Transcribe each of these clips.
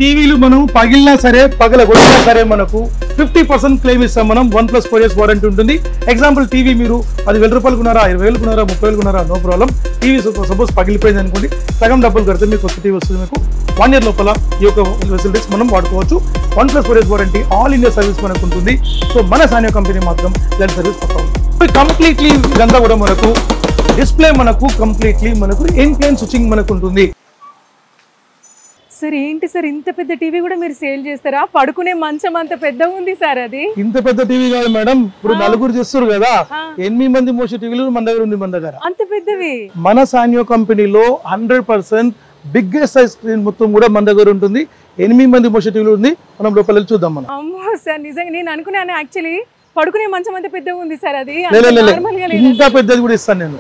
టీవీలు మనం పగిలినా సరే పగలగొట్టినా సరే మనకు 50% క్లెయిమ్ ఇస్తాం మనం. 1+4 years వారంటీ ఉంటుంది. ఎగ్జాంపుల్ టీవీ మీరు 10,000 రూపాయలు కొన్నారా, 20,000 కొన్నారా, 30,000 కొన్నారా, నో ప్రాబ్లం. టీవీ సపోజ్ పగిలిపోయింది అనుకోండి, సగం డబ్బులు కడితే మీకు కొత్త టీవీ వస్తుంది. మీకు 1 year లోపల ఈ యొక్క ఫెసిలిటీస్ మనం వాడుకోవచ్చు. 1+4 years warranty, all India service మనకు ఉంటుంది. సో మన సానియో కంపెనీ మాత్రం దాని సర్వీస్ పక్క కంప్లీట్లీ ఇదంతా కూడా మనకు డిస్ప్లే మనకు కంప్లీట్లీ మనకు ఇన్క్లైన్ స్విచ్చింగ్ మనకు ఉంటుంది. సార్ ఏంటి సార్ ఇంత పెద్ద టీవీ కూడా మీరు సేల్ చేస్తారా? పడుకునే మంచం అంత పెద్ద ఉంది సార్. అది ఇంత పెద్ద టీవీ కాదు మేడం, ఇప్పుడు నలుగురు చేస్తారు కదా, 8 మంది మోసే టీవీలు మన దగ్గర ఉంది. మన దగ్గర అంత పెద్దవి మన సానియో కంపెనీలో 100% బిగ్గెస్ట్ సైజ్ స్క్రీన్ మొత్తం కూడా మన దగ్గర ఉంటుంది. 8 మంది మోసే టీవీలు ఉంది. మనం లోపల చూద్దాం. మనం అమ్మో సార్ నిజంగా నేను అనుకున్నాను యాక్చువల్లీ పడుకునే మంచం అంత పెద్దగా ఉంది సార్. అది ఇంత పెద్దది కూడా ఇస్తాను నేను.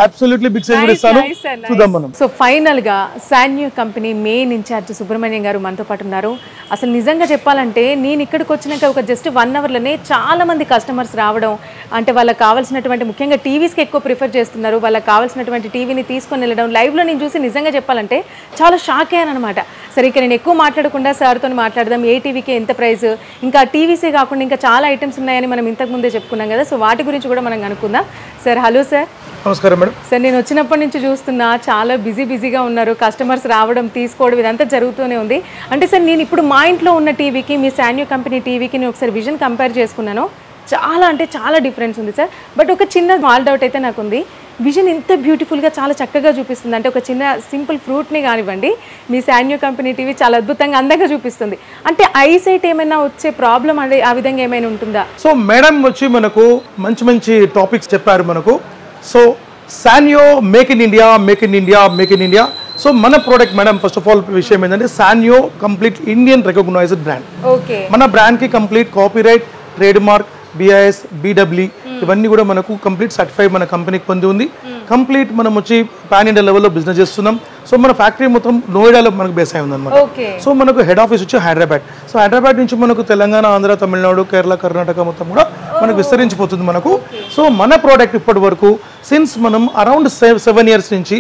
అబ్సల్యూట్లీ బిగ్ సైజ్ కూడా ఇస్తాను. చూద్దాం మనం. సో ఫైనల్ గా Sanyo company main in-charge Subrahmanyam గారు మనతో పాటు ఉన్నారు. అసలు నిజంగా చెప్పాలంటే నేను ఇక్కడికి వచ్చినాక ఒక జస్ట్ 1 hourలోనే చాలా మంది కస్టమర్స్ రావడం, అంటే వాళ్ళకి కావాల్సినటువంటి ముఖ్యంగా టీవీస్కి ఎక్కువ ప్రిఫర్ చేస్తున్నారు. వాళ్ళకి కావాల్సినటువంటి టీవీని తీసుకొని వెళ్ళడం లైవ్లో నేను చూసి నిజంగా చెప్పాలంటే చాలా షాక్ అయ్యాను అనమాట. సరే ఇక నేను ఎక్కువ మాట్లాడకుండా సార్తో మాట్లాడదాం. ఏ టీవీకి ఎంత ప్రైస్, ఇంకా టీవీసే కాకుండా ఇంకా చాలా ఐటమ్స్ ఉన్నాయని మనం ఇంతకు ముందే చెప్పుకున్నాం కదా. సో వాటి గురించి కూడా మనం అనుకుందాం. Sir hello sir. నమస్కారం మేడం. సార్ నేను వచ్చినప్పటి నుంచి చూస్తున్నా చాలా బిజీగా ఉన్నారు. కస్టమర్స్ రావడం తీసుకోవడం ఇదంతా జరుగుతూనే ఉంది. అంటే సార్ నేను ఇప్పుడు మా ఇంట్లో ఉన్న టీవీకి మీ సానియో కంపెనీ టీవీకి నేను ఒకసారి విజన్ కంపేర్ చేసుకున్నాను. చాలా అంటే చాలా డిఫరెన్స్ ఉంది సార్. బట్ ఒక చిన్న స్మాల్ డౌట్ అయితే నాకు ఉంది. విజన్ ఇంత బ్యూటిఫుల్గా చాలా చక్కగా చూపిస్తుంది, అంటే ఒక చిన్న సింపుల్ ఫ్రూట్ని కానివ్వండి మీ సానియో కంపెనీ టీవీ చాలా అద్భుతంగా అందంగా చూపిస్తుంది. అంటే ఐసైట్ ఏమైనా వచ్చే ప్రాబ్లం అంటే ఆ విధంగా ఏమైనా ఉంటుందా? సో మేడం వచ్చి మనకు మంచి టాపిక్స్ చెప్పారు మనకు. So Sanyo make in India, make in India, make in India. So మన product madam first of all విషయం ఏంటంటే Sanyo complete Indian recognized brand. Okay, మన బ్రాండ్కి complete copyright, trademark, BIS, BW ఇవన్నీ కూడా మనకు కంప్లీట్ సర్టిఫై మన కంపెనీకి పొంది ఉంది. కంప్లీట్ మనం వచ్చి పాన్ ఇండియా లెవెల్లో బిజినెస్ చేస్తున్నాం. సో మన ఫ్యాక్టరీ మొత్తం నోయిడాలో మనకు బేస్ అయి ఉందన్నమాట. సో మనకు హెడ్ ఆఫీస్ వచ్చి హైదరాబాద్. సో హైదరాబాద్ నుంచి మనకు తెలంగాణ, ఆంధ్ర, తమిళనాడు, కేరళ, కర్ణాటక మొత్తం కూడా మనకు విస్తరించిపోతుంది మనకు. సో మన ప్రోడక్ట్ ఇప్పటి వరకు సిన్స్ మనం అరౌండ్ 7 years నుంచి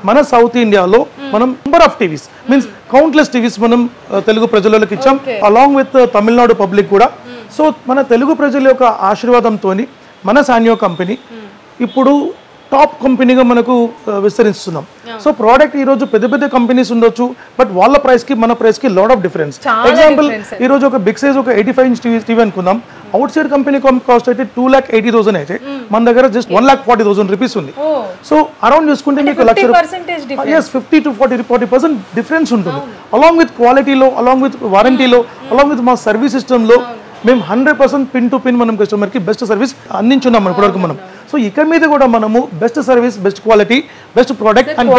మన సౌత్ ఇండియాలో మనం number of TVs means countless TVs మనం తెలుగు ప్రజలకు ఇచ్చాం, అలాంగ్ విత్ తమిళనాడు పబ్లిక్ కూడా. సో మన తెలుగు ప్రజల యొక్క ఆశీర్వాదంతో మన సానియో కంపెనీ ఇప్పుడు టాప్ కంపెనీగా మనకు విస్తరిస్తున్నాం. సో ప్రోడక్ట్ ఈ రోజు పెద్ద కంపెనీస్ ఉండొచ్చు, బట్ వాళ్ళ ప్రైస్ కి మన ప్రైస్ కి లాట్ ఆఫ్ డిఫరెన్స్. ఎగ్జాంపుల్ ఈ రోజు ఒక బిగ్ సైజ్ ఒక 85 inch టీవీ అనుకుందాం. అవుట్ సైడ్ కంపెనీ కాస్ట్ అయితే 2,80,000 అయితే మన దగ్గర జస్ట్ 1,40,000 రూపీస్ ఉంది. సో అరౌండ్ చూసుకుంటే మీకు 50 to 40% డిఫరెన్స్ ఉంటుంది. అలాంగ్ విత్ క్వాలిటీలో, అలాంగ్ విత్ వారంటీలో, అలాంగ్ విత్ మా సర్వీస్ సిస్టంలో మేము 100% పిన్ టు పిన్ మనం కస్టమర్కి బెస్ట్ సర్వీస్ అందించున్నాం ఇప్పటివరకు మనం. సో ఇక మీద కూడా మనము best service, best quality, best product and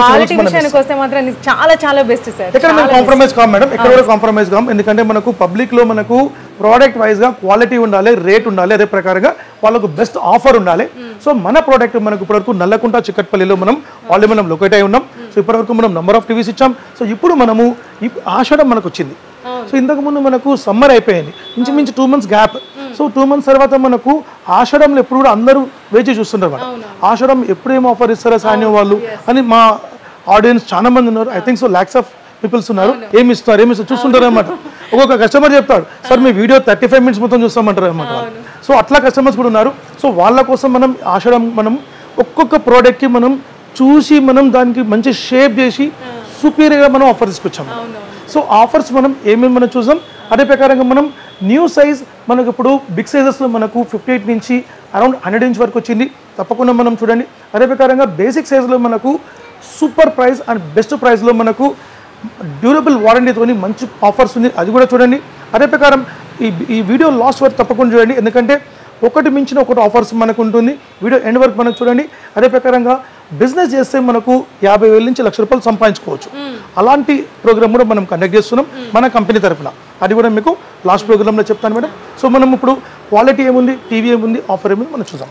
చాలా బెస్ట్ సార్. ఎక్కడ మేము కాంప్రమైజ్ కాం మేడం, ఎక్కడ కూడా కాంప్రమైజ్ కాం. ఎందుకంటే మనకు పబ్లిక్ లో మనకు ప్రోడక్ట్ వైజ్ గా క్వాలిటీ ఉండాలి, రేట్ ఉండాలి, అదే ప్రకారంగా వాళ్ళకు బెస్ట్ ఆఫర్ ఉండాలి. సో మన ప్రోడక్ట్ మనకు ఇప్పటివరకు నల్లకుంట, చిక్కట్పల్లిలో మనం ఆల్రెడీ మనం లొకేట్ అయి ఉన్నాం. సో ఇప్పటివరకు మనం నెంబర్ ఆఫ్ టీవీస్ ఇచ్చాం. సో ఇప్పుడు మనము ఆషాఢం మనకు వచ్చింది. సో ఇంతకు ముందు మనకు సమ్మర్ అయిపోయింది, ఇంచుమించు 2 months గ్యాప్. సో 2 months తర్వాత మనకు ఆషాఢంలో ఎప్పుడు కూడా అందరూ వేచి చూస్తుంటారు మేడం. ఆషాఢం ఎప్పుడు ఏం ఆఫర్ ఇస్తారా సానియో వాళ్ళు అని మా ఆడియన్స్ చాలా మంది ఉన్నారు. I think so lakhs of peoples ఉన్నారు. ఏమి ఇస్తారు చూస్తుంటారు అనమాట. ఒక్కొక్క కస్టమర్ చెప్తాడు, సార్ మీ వీడియో 35 minutes మొత్తం చూస్తామంటారు అనమాట. సో అట్లా కస్టమర్స్ కూడా ఉన్నారు. సో వాళ్ళ కోసం మనం ఆషాఢం మనం ఒక్కొక్క ప్రోడక్ట్కి మనం చూసి మనం దానికి మంచి షేప్ చేసి సుపీరియర్గా మనం ఆఫర్ తీసుకొచ్చాము. సో ఆఫర్స్ మనం ఏమేమి మనం చూసాం, అదే ప్రకారంగా మనం న్యూ సైజ్ మనకు ఇప్పుడు బిగ్ సైజెస్లో మనకు 58 నుంచి అరౌండ్ 100 inch వరకు వచ్చింది. తప్పకుండా మనం చూడండి. అదే ప్రకారంగా బేసిక్ సైజ్లో మనకు సూపర్ ప్రైస్ అండ్ బెస్ట్ ప్రైస్లో మనకు డ్యూరబుల్ వారంటీతోని మంచి ఆఫర్స్ ఉంది, అది కూడా చూడండి. అదే ప్రకారం ఈ వీడియో లాస్ట్ వరకు తప్పకుండా చూడండి, ఎందుకంటే ఒకటి మించిన ఒకటి ఆఫర్స్ మనకు ఉంటుంది. వీడియో ఎండ్ వరకు మనకు చూడండి. అదే ప్రకారంగా బిజినెస్ చేస్తే మనకు 50,000 నుంచి 1,00,000 రూపాయలు సంపాదించుకోవచ్చు. అలాంటి ప్రోగ్రామ్ కూడా మనం కండక్ట్ చేస్తున్నాం మన కంపెనీ తరఫున. అది కూడా మీకు లాస్ట్ ప్రోగ్రామ్లో చెప్తాను మేడం. సో మనం ఇప్పుడు క్వాలిటీ ఏముంది, టీవీ ఏముంది, ఆఫర్ ఏముంది మనం చూద్దాం.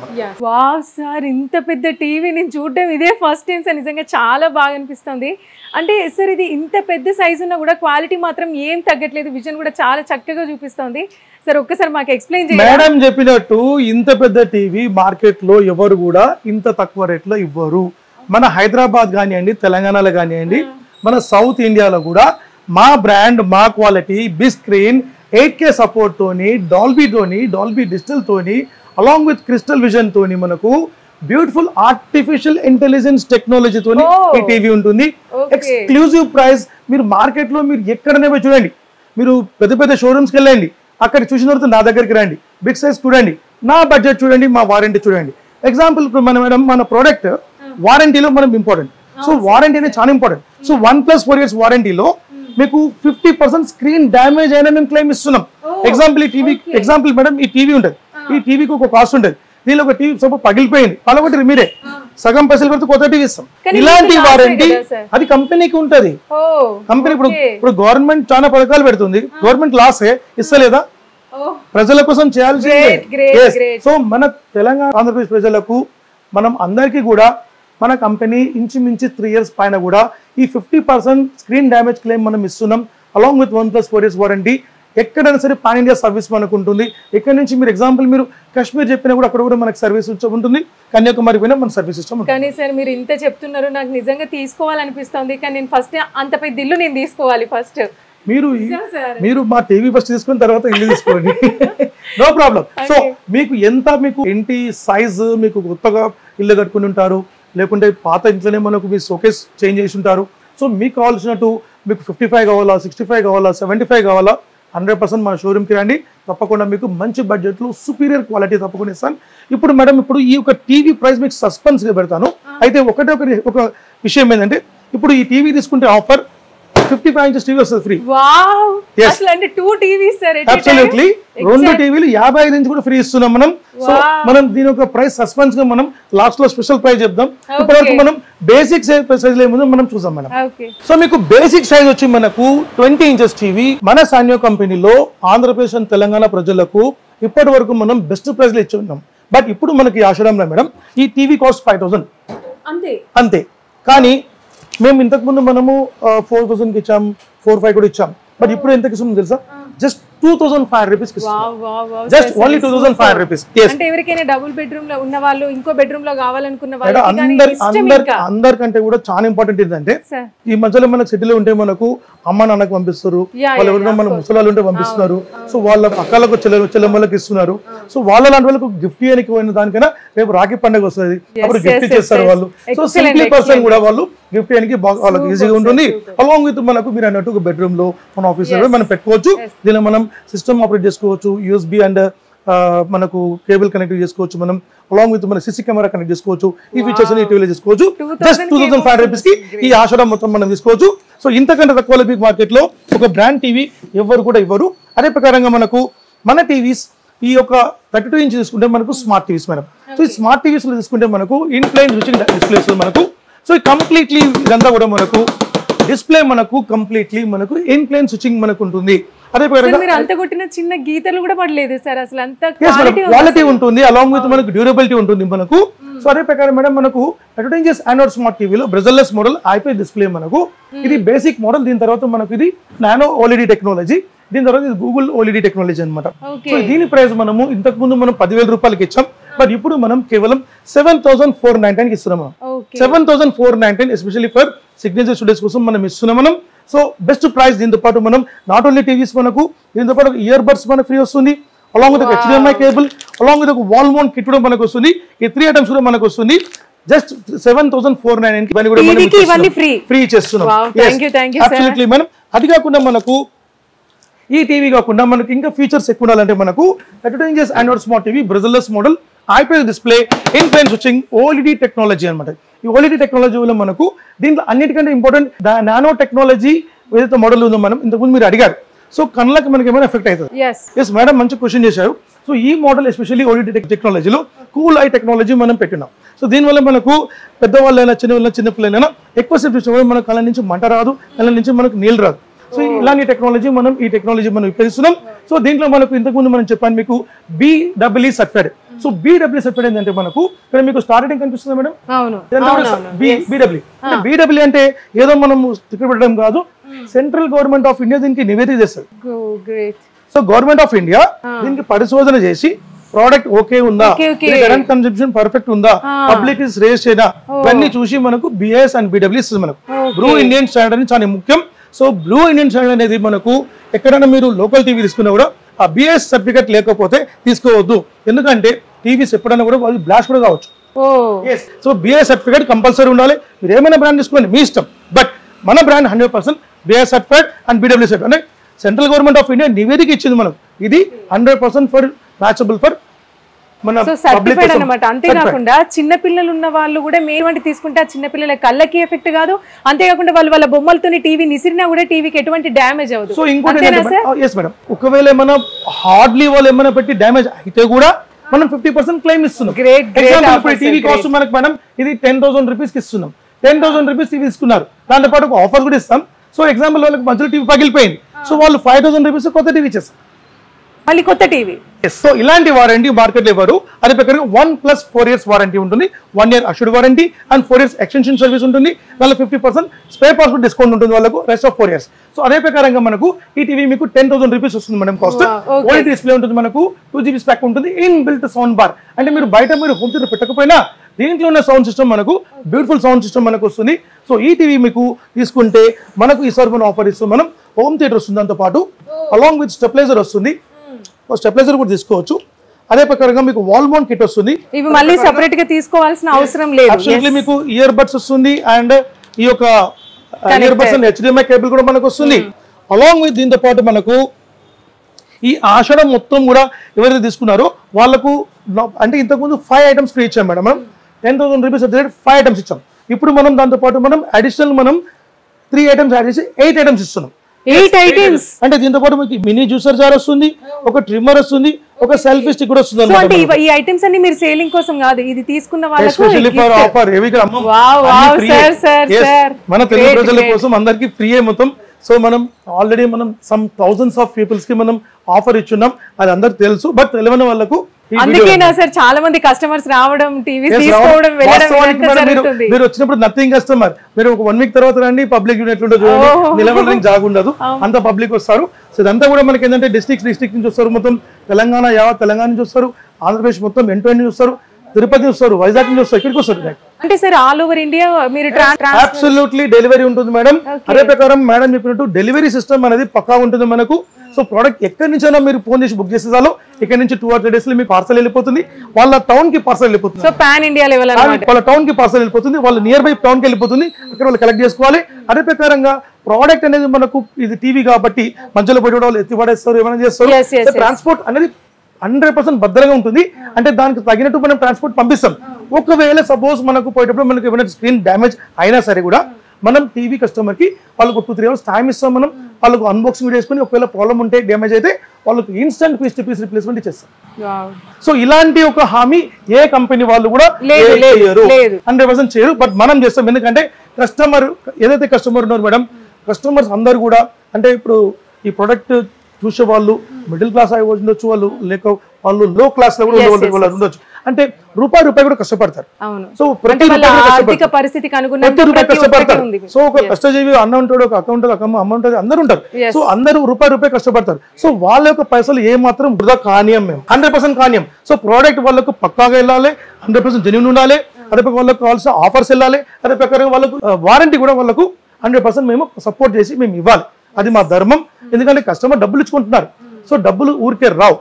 వావ్ సార్, ఇంత పెద్ద టీవీ నేను చూడడం ఇదే ఫస్ట్ టైం సార్. నిజంగా చాలా బాగా అనిపిస్తుంది. అంటే సార్ ఇది ఇంత పెద్ద సైజు ఉన్నా కూడా క్వాలిటీ మాత్రం ఏం తగ్గట్లేదు. విజన్ కూడా చాలా చక్కగా చూపిస్తుంది. సార్ ఒక్కసారి మాకు ఎక్స్ప్లెయిన్ చేయండి. మేడం చెప్పినట్టు ఇంత పెద్ద టీవీ మార్కెట్లో ఎవరు కూడా ఇంత తక్కువ రేట్లో ఇవ్వరు. మన హైదరాబాద్ కానివ్వండి, తెలంగాణలో కానివ్వండి, మన సౌత్ ఇండియాలో కూడా మా బ్రాండ్, మా quality, big screen, 8K support తోని, డాల్బీ డిజిటల్ తోని, అలాంగ్ విత్ క్రిస్టల్ విజన్ తోని మనకు బ్యూటిఫుల్ ఆర్టిఫిషియల్ ఇంటెలిజెన్స్ టెక్నాలజీ తోని ఈ టీవీ ఉంటుంది. Exclusive price. మీరు మార్కెట్ లో మీరు ఎక్కడనే పోయి చూడండి, మీరు పెద్ద పెద్ద షోరూమ్స్కి వెళ్ళండి, అక్కడ చూసిన తర్వాత నా దగ్గరికి రండి, బిగ్ సైజ్ చూడండి, నా బడ్జెట్ చూడండి, మా వారంటీ చూడండి. ఎగ్జాంపుల్ మన ప్రోడక్ట్ వారంటీలో మనం ఇంపార్టెంట్. సో వారంటీ అనేది చాలా ఇంపార్టెంట్. సో 1+ 4 years వారంటీలో మీకు 50% స్క్రీన్ డ్యామేజ్ అయినా మేము క్లెయిమ్ ఇస్తున్నాం. ఎగ్జాంపుల్ మేడం, ఈ టీవీ ఉంటుంది, ఈ టీవీకి ఒక కాస్ట్ ఉంటుంది. దీనిలో ఒక టీవీ సపోజ్ పగిలిపోయింది, పలగొట్టి మీరే సగం పైసలు పెడితే కొత్త టీవీ ఇస్తాం. ఇలాంటి వారంటీ అది కంపెనీకి ఉంటది. కంపెనీ ఇప్పుడు గవర్నమెంట్ చాలా పథకాలు పెడుతుంది, గవర్నమెంట్ లాస్ ఇస్తలేదా? ప్రజల కోసం చేయాల్సిందే. సో మన తెలంగాణ ఆంధ్రప్రదేశ్ ప్రజలకు మనం అందరికీ కూడా మన కంపెనీ ఇంచుమించు 3 years పైన కూడా ఈ 50% స్క్రీన్ డ్యామేజ్ క్లెయిమ్ మనం ఇస్తున్నాం. Along with 1+ 4 years warranty. ఎక్కడైనా సరే పాన్ ఇండియా సర్వీస్ మనకు ఉంటుంది. ఇక్కడ నుంచి మీరు ఎగ్జాంపుల్ మీరు కాశ్మీర్ చెప్పినా కూడా అక్కడ కూడా మనకు సర్వీస్ ఉంటుంది, కన్యాకుమారి పోయినా మన సర్వీస్ సిస్టమ్. కానీ సార్ మీరు ఇంత చెప్తున్నారు, నాకు నిజంగా తీసుకోవాలనిపిస్తుంది. కానీ నేను ఫస్ట్ అంత పెద్ద ఇల్లు నేను తీసుకోవాలి ఫస్ట్. మీరు మా టీవీ ఫస్ట్ తీసుకున్న తర్వాత ఇల్లు తీసుకోండి, నో ప్రాబ్లం. సో మీకు ఇంటి సైజు, మీకు కొత్తగా ఇల్లు కట్టుకుని ఉంటారు, లేకుంటే పాత ఇంట్లోనే మనకు మీ షోకేస్ చేంజ్ చేసి ఉంటారు. సో మీకు కావాల్సినట్టు మీకు 55 కావాలా, 65 కావాలా, 75 కావాలా, 100% మన షోరూమ్కి రండి. తప్పకుండా మీకు మంచి బడ్జెట్లో సుపీరియర్ క్వాలిటీ తప్పకుండా ఇస్తాను. ఇప్పుడు మేడం, ఇప్పుడు ఈ యొక్క టీవీ ప్రైస్ మీకు సస్పెన్స్గా పెడతాను. అయితే ఒక విషయం ఏంటంటే, ఇప్పుడు ఈ టీవీ తీసుకుంటే ఆఫర్ 55 inches టీవీ వస్తుంది ఫ్రీ. అసలు అంటే 2 TVs సార్. అబ్సల్యూట్లీ 2 టీవీలు 55 inch కూడా ఫ్రీ ఇస్తున్నాం మనం. సో మనం దీని ఒక ప్రైస్ సస్పెన్స్ గా మనం లాస్ట్ లో స్పెషల్ ప్రైస్ చెప్దాం. ఇప్పటివరకు మనం బేసిక్ సైజ్ ఏముందో మనం చూసాం మేడం. సో మీకు బేసిక్ సైజ్ వచ్చి మనకు 20 inches టీవీ మన సాన్యో కంపెనీలో ఆంధ్రప్రదేశ్ అండ్ తెలంగాణ ప్రజలకు ఇప్పటి వరకు మనం బెస్ట్ ప్రైస్ లో ఇచ్చి ఉన్నాం. బట్ ఇప్పుడు మనకి ఆశ్రమంలో మేడం ఈ టీవీ కాస్ట్ 5,000 అంతే. కానీ మేము ఇంతకుముందు మనము 4,000కి ఇచ్చాం, 4,500 కూడా ఇచ్చాం. బట్ ఇప్పుడు ఎంతకి ఇస్తున్నాం తెలుసా? Just 2,500 rupees. Just only 2,500 rupees. అంటే ఎవరికైనా డబుల్ బెడ్రూమ్ లో ఉన్న వాళ్ళు, ఇంకో బెడ్రూమ్ లో కావాలనుకున్న వాళ్ళు, అందరికంటే కూడా చాలా ఇంపార్టెంట్ ఏంటంటే, ఈ మధ్యలో మనకు సిటీలో ఉంటే మనకు అమ్మ నాన్నకు పంపిస్తారు, వాళ్ళు ఎవరైనా మన ముసలాలు ఉంటే పంపిస్తున్నారు. సో వాళ్ళ అక్కలకు చెల్లెమ్మలకు ఇస్తున్నారు. సో వాళ్ళ లాంటి వాళ్ళకు గిఫ్ట్ ఇవ్వడానికి పోయిన దానికైనా రేపు రాఖీ పండుగ వస్తుంది, అప్పుడు గిఫ్ట్ చేస్తారు వాళ్ళు. సో సింప్లీ పర్సన్ కూడా వాళ్ళు గిఫ్ట్ ఇవ్వడానికి వాళ్ళకి ఈజీగా ఉంటుంది. అలాంగ్ విత్ మనకు మీరు అన్నట్టు ఒక బెడ్రూమ్ లో మన ఆఫీస్ లో మనం పెట్టుకోవచ్చు. దీనిలో మనం సిస్టమ్ ఆపరేట్ చేసుకోవచ్చు, USB అండ్ మనకు కేబుల్ కనెక్ట్ చేసుకోవచ్చు, మనం అలాంగ్ విత్ మన సిసి కెమెరా కనెక్ట్ చేసుకోవచ్చు. ఈ ఫీచర్స్ అన్ని టీవీలో చేసుకోవచ్చు. జస్ట్ 2,500 రూపీస్ కి ఈ ఆషాఢం మొత్తం మనం తీసుకోవచ్చు. సో ఇంతకంటే తక్కువ బిగ్ మార్కెట్ లో ఒక బ్రాండ్ టీవీ ఎవరు కూడా ఇవ్వరు. అదే ప్రకారంగా మనకు మన టీవీస్ ఈ యొక్క 32 inch తీసుకుంటే మనకు స్మార్ట్ టీవీస్ మేడం. సో ఈ స్మార్ట్ టీవీస్ లో తీసుకుంటే మనకు ఇన్ ప్లేన్ స్విచింగ్ డిస్ప్లేస్ మనకు. సో కంప్లీట్లీ ఇదంతా కూడా మనకు డిస్ప్లే మనకు కంప్లీట్లీ మనకు ఇన్ ప్లేన్ స్విచింగ్ మనకు ఉంటుంది. అదే మీరు అంత కొట్టిన చిన్న గీతలు కూడా పడలేదు సార్, అసలు అంత క్వాలిటీ ఉంటుంది, అలాంగ్ విత్ మనకు డ్యూరబిలిటీ ఉంటుంది మనకు. సో అదే ప్రకారం మేడం మనకు 32 inches ఆండ్రాయిడ్ స్మార్ట్ టీవీలో బ్రెజల్లెస్ మోడల్ ఐపీ డిస్ప్లే మనకు. ఇది బేసిక్ మోడల్. దీని తర్వాత మనకు ఇది నానో OLED టెక్నాలజీ, దీని తర్వాత ఇది గూగుల్ OLED టెక్నాలజీ అనమాట. సో దీని ప్రైస్ మనము ఇంతకు ముందు మనం 10,000 రూపాయలకి ఇచ్చాం. బట్ ఇప్పుడు మనం కేవలం 7,499కి ఇస్తున్నాం. 7,499 ఎస్పెషల్లీ ఫర్ సిగ్నేచర్ స్టూడియోస్ కోసం మనం ఇస్తున్నాం మనం. So best price. దీంతో పాటు మనం నాట్ ఓన్లీ టీవీస్ మనకు దీంతో పాటు ఇయర్ బడ్స్ మనకు ఫ్రీ వస్తుంది, along with HDMI cable, along with ఒక వాల్ మౌంట్ కిట్ కూడా మనకు వస్తుంది. ఈ 3 items కూడా మనకు వస్తుంది. జస్ట్ 7,499 ఫ్రీ చేస్తున్నాం. Absolutely madam. అది కాకుండా మనకు ఈ టీవీ కాకుండా మనకు ఇంకా ఫీచర్స్ ఎక్కువ ఉండాలంటే మనకు 32 inches Android smart TV bezelless model IPS display in plane switching OLED technology అనమాట. ఈ OLED టెక్నాలజీ వల్ల మనకు దీంట్లో అన్నిటికంటే ఇంపార్టెంట్ నానో టెక్నాలజీ ఏదైతే మోడల్ ఉందో మనం ఇంతకుముందు మీరు అడిగారు. సో కళ్ళకి మనకి ఏమైనా ఎఫెక్ట్ అవుతుంది? ఎస్ మేడం, మంచి క్వశ్చన్ చేశారు. సో ఈ మోడల్ ఎస్పెషల్లీ OLED టెక్నాలజీలో కూల్ ఐ టెక్నాలజీ మనం పెట్టినాం. సో దీనివల్ల మనకు పెద్దవాళ్ళైనా చిన్నపిల్లలైనా ఎక్కువసేపు చూసినప్పుడు మన కళ్ళ నుంచి మంట రాదు, కళ్ళ నుంచి మనకు నీళ్ళు రాదు. సో ఇలాంటి టెక్నాలజీ మనం ఉపయోగిస్తున్నాం. సో దీంట్లో మనకు ఇంతకుముందు మనం చెప్పాను మీకు BEE certified. So BEE certified ఏంటంటే మనకు ఇక్కడ మీకు స్టార్టింగ్ కనిపిస్తుంది మేడం, BEE అంటే ఏదో మనం టికెట్ పెట్టడం కాదు, సెంట్రల్ గవర్నమెంట్ ఆఫ్ ఇండియా దీనికి నివేదిక చేస్తుంది. సో గవర్నమెంట్ ఆఫ్ ఇండియా దీనికి పరిశోధన చేసి ప్రోడక్ట్ ఓకే ఉందా, కరెంట్ కన్సంప్షన్ పర్ఫెక్ట్ ఉందా, పబ్లిక్ ఇస్ రేస్ చేయదా, ఇవన్నీ చూసి మనకు BIS అండ్ BEE ఇస్తుంది మనకు. బ్రూ ఇండియన్ స్టాండర్డ్ అని చాలా ముఖ్యం. సో బ్లూ ఇండియన్ ఛానల్ అనేది మనకు ఎక్కడైనా మీరు లోకల్ టీవీ తీసుకున్నా కూడా ఆ బిఎస్ సర్టిఫికేట్ లేకపోతే తీసుకోవద్దు, ఎందుకంటే టీవీస్ ఎప్పుడైనా కూడా వాళ్ళు బ్లాస్ట్ కూడా కావచ్చు. సో బిఎస్ సర్టిఫికేట్ కంపల్సరీ ఉండాలి. మీరు ఏమైనా బ్రాండ్ తీసుకోండి మీ ఇష్టం, బట్ మన brand 100% BS certified and BW certified అంటే సెంట్రల్ గవర్నమెంట్ ఆఫ్ ఇండియా నివేదిక ఇచ్చింది మనకు. ఇది 100% ఫర్ మ్యాచబుల్ ఫర్ మన సర్టిఫైడ్ అన్నమాట. అంతేకాకుండా చిన్న పిల్లలు ఉన్న వాళ్ళు కూడా మేవంటి తీసుకుంటే ఆ చిన్న పిల్లల కళ్ళకి ఎఫెక్ట్ కాదు, అంతేకాకుండా వాళ్ళు వాళ్ళ బొమ్మలతోని టీవీ నిసిరినా కూడా టీవీకి ఎటువంటి డ్యామేజ్ అవ్వదు. సో ఇంకోటి ఎస్ మేడం, ఒకవేళ ఏమైనా హార్డ్లీ వాళ్ళు ఏమైనా పెట్టి డ్యామేజ్ అయితే కూడా మనం 50% క్లెయిమ్ ఇస్తున్నాం. ఎగ్జాంపుల్ టీవీ కాస్ట్ మనకు మేడం ఇది 10,000 రూపీస్కి ఇస్తున్నాం. 10,000 రూపీస్ టీవీ ఇస్తున్నారు, దాంతో పాటు ఒక ఆఫర్ కూడా ఇస్తాం. సో ఎగ్జాంపుల్ వాళ్ళకి మధ్యలో టీవీ పగిలిపోయింది, సో వాళ్ళు 5,000 రూపీస్ కొత్త టీవీ ఇచ్చేస్తారు, మళ్ళీ కొత్త టీవీ. సో ఇలాంటి వారంటీ మార్కెట్లో ఇవ్వరు. అదే ప్రకారం 1+4 years వారంటీ ఉంటుంది, 1 year assured warranty and 4 years extension service ఉంటుంది. వాళ్ళకి 50% స్పేర్ పార్ట్స్ డిస్కౌంట్ ఉంటుంది వాళ్ళకు రెస్ట్ ఆఫ్ 4 years. సో అదే ప్రకారంగా మనకు ఈ టీవీ మీకు 10,000 రూపీస్ వస్తుంది మేడం కాస్ట్. ఓల్డ్ డిస్ప్లే ఉంటుంది, మనకు 2 GB స్పాక్ ఉంటుంది, ఇన్ బిల్ట్ సౌండ్ బార్. అంటే మీరు బయట మీరు హోమ్ థియేటర్ పెట్టకపోయినా దీంట్లో ఉన్న సౌండ్ సిస్టమ్ మనకు బ్యూటిఫుల్ సౌండ్ సిస్టమ్ మనకు వస్తుంది. సో ఈ టీవీ మీకు తీసుకుంటే మనకు ఈ సర్వన్ ఆఫర్ ఇస్తాం, మనం హోమ్ థియేటర్ వస్తుంది, దాంతో పాటు అలాంగ్ విత్ స్టెబిలైజర్ వస్తుంది, స్టెబిలైజర్ కూడా తీసుకోవచ్చు. అదే ప్రకారంగా మీకు వాల్ మౌంట్ కిట్ వస్తుంది, ఇవి మళ్ళీ సెపరేట్ గా తీసుకోవాల్సిన అవసరం లేదు. అబ్సల్యూట్లీ మీకు ఇయర్ బడ్స్ వస్తుంది అండ్ ఈ యొక్క ear buds and HDMI cable కూడా మనకు వస్తుంది. అలాంగ్ విత్ దీంతో పాటు మనకు ఈ ఆషాఢం మొత్తం కూడా ఎవరైతే తీసుకున్నారో వాళ్ళకు అంటే ఇంతకుముందు 5 items ఫ్రీ ఇచ్చాం మేడం. మనం 10,000 రూపీస్ 5 items ఇచ్చాం. ఇప్పుడు మనం దాంతో పాటు మనం అడిషనల్ మనం 3 items యాడ్ చేసి 8 items ఇస్తున్నాం. 8 items అంటే దీంతో పాటు మీకు మినీ జ్యూసర్ జార్ వస్తుంది, ఒక ట్రిమ్మర్ వస్తుంది, ఒక సెల్ఫీ స్టిక్ కూడా వస్తుంది. అంటే ఈ ఐటమ్స్ అన్ని మీరు సేలింగ్ కోసం కాదు, ఇది తీసుకున్న వాళ్ళకి ఎస్పెషల్లీ ఫర్ ఆఫర్ మన తెలుగు ప్రజల కోసం అందరికి ఫ్రీ మొత్తం. సో మనం ఆల్రెడీ మనం సమ్ థౌసండ్స్ ఆఫ్ పీపుల్స్ కి మనం ఆఫర్ ఇచ్చున్నాం, అది అందరికి తెలుసు. బట్ తెలియని వాళ్ళకు అందుకేనా సార్ చాలా మంది కస్టమర్స్ రావడం టీవీ తీసుకోవడం వెళ్ళడం. మీరు వచ్చినప్పుడు నథింగ్ కస్టమర్, మీరు ఒక 1 week తర్వాత రండి, పబ్లిక్ యూనిట్ నిలబడడానికి జాగుండదు, అంత పబ్లిక్ వస్తారు. సో ఇదంతా కూడా మనకి ఏంటంటే డిస్ట్రిక్ట్ నుంచి వస్తారు, మొత్తం తెలంగాణ తెలంగాణ నుంచి వస్తారు, ఆంధ్రప్రదేశ్ మొత్తం ఎంటో నుంచి వస్తారు, తిరుపతి వస్తారు, వైజాగ్ నుంచి వస్తారు, ఇక్కడికి వస్తారు. అంటే సార్ ఆల్ ఓవర్ ఇండియా మీరు అబ్సల్యూట్లీ డెలివరీ ఉంటుంది మేడం. అదే ప్రకారం మేడం చెప్పినట్టు డెలివరీ సిస్టమ్ అనేది పక్కా ఉంటుంది మనకు. సో ప్రోడక్ట్ ఎక్కడి నుంచైనా మీరు ఫోన్ చేసి బుక్ చేసే చాలు, ఇక్కడ నుంచి 2 or 3 days లో మీకు పార్సల్ వెళ్ళిపోతుంది, వాళ్ళ టౌన్ కి పార్సల్ వెళ్ళిపోతుంది. సో పాన్ ఇండియా లెవెల్ వాళ్ళ టౌన్ కి పార్సల్ వెళ్ళిపోతుంది, వాళ్ళ నియర్ బై టౌన్ కి వెళ్ళిపోతుంది, అక్కడ వాళ్ళు కలెక్ట్ చేసుకోవాలి. అదే ప్రకారంగా ప్రోడక్ట్ అనేది మనకు ఇది టీవీ కాబట్టి మధ్యలో పడి వాళ్ళు ఎత్తి పడేస్తారు, ఏమైనా చేస్తారు. ట్రాన్స్పోర్ట్ అనేది 100% భద్రంగా ఉంటుంది, అంటే దానికి తగినట్టు మనం ట్రాన్స్పోర్ట్ పంపిస్తాం. ఒకవేళ సపోజ్ మనకు పోయేటప్పుడు మనకు ఏమైనా స్క్రీన్ డ్యామేజ్ అయినా సరే కూడా మనం టీవీ కస్టమర్ కి వాళ్ళకు 2-3 hours టైం ఇస్తాం. మనం వాళ్ళకు అన్బాక్సింగ్ వీడియో చేసుకుని ఒకవేళ ప్రాబ్లం ఉంటే డ్యామేజ్ అయితే వాళ్ళకు instant piece to piece replacement ఇచ్చేస్తాం. సో ఇలాంటి ఒక హామీ ఏ కంపెనీ వాళ్ళు కూడా 100% చేయరు, బట్ మనం చేస్తాం. ఎందుకంటే కస్టమర్ ఏదైతే కస్టమర్ ఉన్నారు మేడం, కస్టమర్స్ అందరు కూడా అంటే ఇప్పుడు ఈ ప్రొడక్ట్ చూసే వాళ్ళు మిడిల్ క్లాస్ అయి ఉండొచ్చు, వాళ్ళు లేక వాళ్ళు లో క్లాస్ లో కూడా ఉండొచ్చు, అంటే రూపాయి కూడా కష్టపడతారు. సో ప్రతి కష్టపడతారు. సో ఒక కష్టజీవి అన్న ఉంటాడు, ఒక అక్క ఉంటుంది, అమ్మ ఉంటుంది, అందరూ ఉంటారు. సో అందరూ రూపాయి కష్టపడతారు. సో వాళ్ళ యొక్క పైసలు ఏ మాత్రం వృధా కానియం మేము, 100% కానియం. సో ప్రోడక్ట్ వాళ్ళకు పక్కాగా వెళ్ళాలి, 100% జెన్యూన్ ఉండాలి, అదే వాళ్ళకు కావాల్సిన ఆఫర్స్ వెళ్ళాలి, అదే ప్రకారం వాళ్ళకు వారంటీ కూడా వాళ్ళకు 100% మేము సపోర్ట్ చేసి మేము ఇవ్వాలి. అది మా ధర్మం, ఎందుకంటే కస్టమర్ డబ్బులు ఇచ్చుకుంటున్నారు, సో డబ్బులు ఊరికే రావు.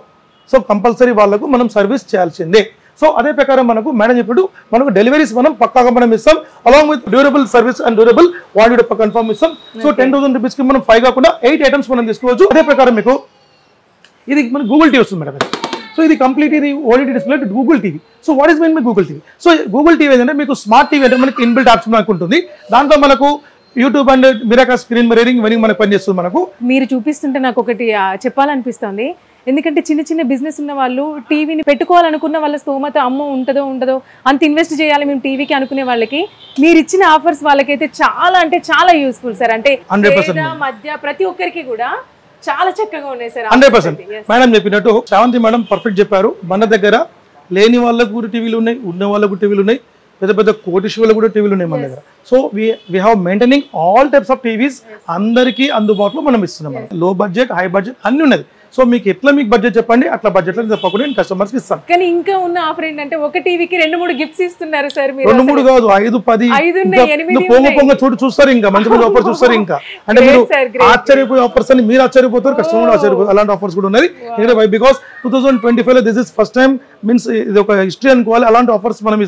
సో కంపల్సరీ వాళ్ళకు మనం సర్వీస్ చేయాల్సిందే. సో అదే ప్రకారం మనకు మేడం చెప్పినట్టు మనకు డెలివరీస్ మనం పక్కాగా మనం ఇస్తాం, along with durable service and durable value confirm ఇస్తాం. సో 10,000 రూపీస్కి మనం 5 కాకుండా 8 items మనం తీసుకోవచ్చు. అదే ప్రకారం మీకు ఇది మన గూగుల్ టీవీ వస్తుంది మేడం. సో ఇది కంప్లీట్ ఇది OLED display Google TV. So what is mean by Google TV? So Google TV ఏంటంటే మీకు స్మార్ట్ టీవీ అంటే మనకి ఇన్బిల్ట్ యాప్స్ మనకు ఉంటుంది, దాంట్లో మనకు యూట్యూబ్ అండ్ మిరాకా స్క్రీన్ మిర్రరింగ్ ఇవన్నీ మనకు పనిచేస్తుంది. మనకు మీరు చూపిస్తుంటే నాకు ఒకటి చెప్పాలనిపిస్తుంది, ఎందుకంటే చిన్న బిజినెస్ ఉన్న వాళ్ళు టీవీని పెట్టుకోవాలనుకున్న వాళ్ళ స్తోమత అమ్మో ఉంటుందో అంత ఇన్వెస్ట్ చేయాలి మేము టీవీకి అనుకునే వాళ్ళకి మీరు ఇచ్చిన ఆఫర్స్ వాళ్ళకైతే చాలా అంటే చాలా యూస్ఫుల్ సార్. అంటే మధ్య ప్రతి ఒక్కరికి కూడా చాలా చక్కగా ఉన్నాయి సార్. 100% మేడం చెప్పినట్టు శ్రావంతి మేడం పర్ఫెక్ట్ చెప్పారు. మన దగ్గర లేని వాళ్ళకు కూడా టీవీలు ఉన్నాయి, ఉన్న వాళ్ళకు టీవీలు ఉన్నాయి, పెద్ద కోటీశ్వర్లు కూడా టీవీలు ఉన్నాయి మన దగ్గర. So we have maintaining all types of TVs అందరికీ అందుబాటులో మనం ఇస్తున్నాం. లో బడ్జెట్, హై బడ్జెట్ అన్ని ఉన్నది. సో మీకు ఎట్లా మీకు బడ్జెట్ చెప్పండి అట్లా బడ్జెట్లో తప్పకుండా నేను కస్టమర్స్కి ఇస్తాను. కానీ ఇంకా ఉన్న ఆఫర్ ఏంటంటే ఒక టీవీకి 2-3 గిఫ్ట్స్ ఇస్తున్నారు సార్ మీరు. 2-3 కాదు 5-10 పొంగ చూస్తారు ఇంకా మంచి మంచి ఆఫర్స్ చూస్తారు. ఇంకా అంటే మీరు ఆశ్చర్యపోయే ఆఫర్స్ అని మీరు ఆశ్చర్యపోతారు, కస్టమర్ ఆశ్చర్యపోతారు. అలాంటి ఆఫర్స్ కూడా ఉన్నాయి. Because 2025 this is first time means ఇది ఒక హిస్టరీ అనుకోవాలి. అలాంటి ఆఫర్స్ మనం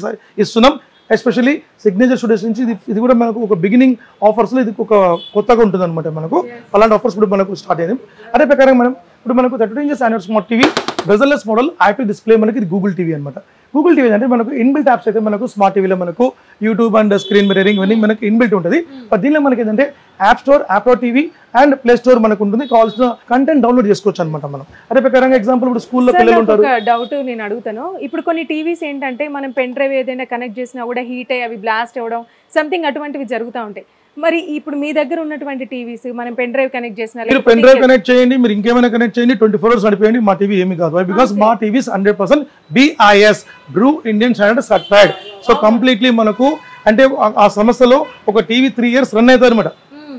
ఇస్తున్నాం. ఎస్పెషల్లీ సిగ్నేచర్ స్టూడియోస్ నుంచి ఇది కూడా మనకు ఒక బిగినింగ్ ఆఫర్స్లో ఇది ఒక కొత్తగా ఉంటుంది అనమాట. మనకు అలాంటి ఆఫర్స్ కూడా మనకు స్టార్ట్ అయ్యాయి. అదే ప్రకారం మనం ఇప్పుడు మనకు 32 inches Android smart TV bezel-less model IP display మనకి ఇది గూగుల్ టీవీ అనమాట. గూగుల్ టీవీ అంటే మనకు ఇన్బిల్ట్ యాప్స్ అయితే మనకు స్మార్ట్ టీవీలో మనకు యూట్యూబ్ అండ్ స్క్రీన్ మిరరింగ్ ఇవన్నీ మనకి ఇన్బిల్ట్ ఉంటుంది. దీనిలో మనకి ఏంటంటే యాప్ స్టోర్, యాప్లో టీవీ అండ్ ప్లే స్టోర్ మనకు ఉంటుంది. కావాల్సిన కంటెంట్ డౌన్లోడ్ చేసుకోవచ్చు అనమాట మనం. అదే ప్రకారంగా ఎగ్జాంపుల్ ఇప్పుడు స్కూల్లో పిల్లలు ఉంటారు. డౌట్ నేను అడుగుతాను. ఇప్పుడు కొన్ని టీవీస్ ఏంటంటే మనం పెన్ డ్రైవ్ ఏదైనా కనెక్ట్ చేసినా కూడా హీట్ అయ్యి అవి బ్లాస్ట్ అవ్వడం సంథింగ్ అటువంటివి జరుగుతూ ఉంటాయి. మరి ఇప్పుడు మీ దగ్గర ఉన్నటువంటి టీవీస్ మనం పెన్ డ్రైవ్ కనెక్ట్ చేసినా మీరు పెన్ డ్రైవ్ కనెక్ట్ చేయండి, మీరు ఇంకేమైనా కనెక్ట్ చేయండి, 24 hours నడిపేయండి, మా టీవీ ఏమి కాదు. బికాస్ మా TVs 100% BIS Bru Indian standard certified. So completely మనకు అంటే ఆ సంస్థలో ఒక టీవీ 3 years రన్ అవుతుంది అనమాట.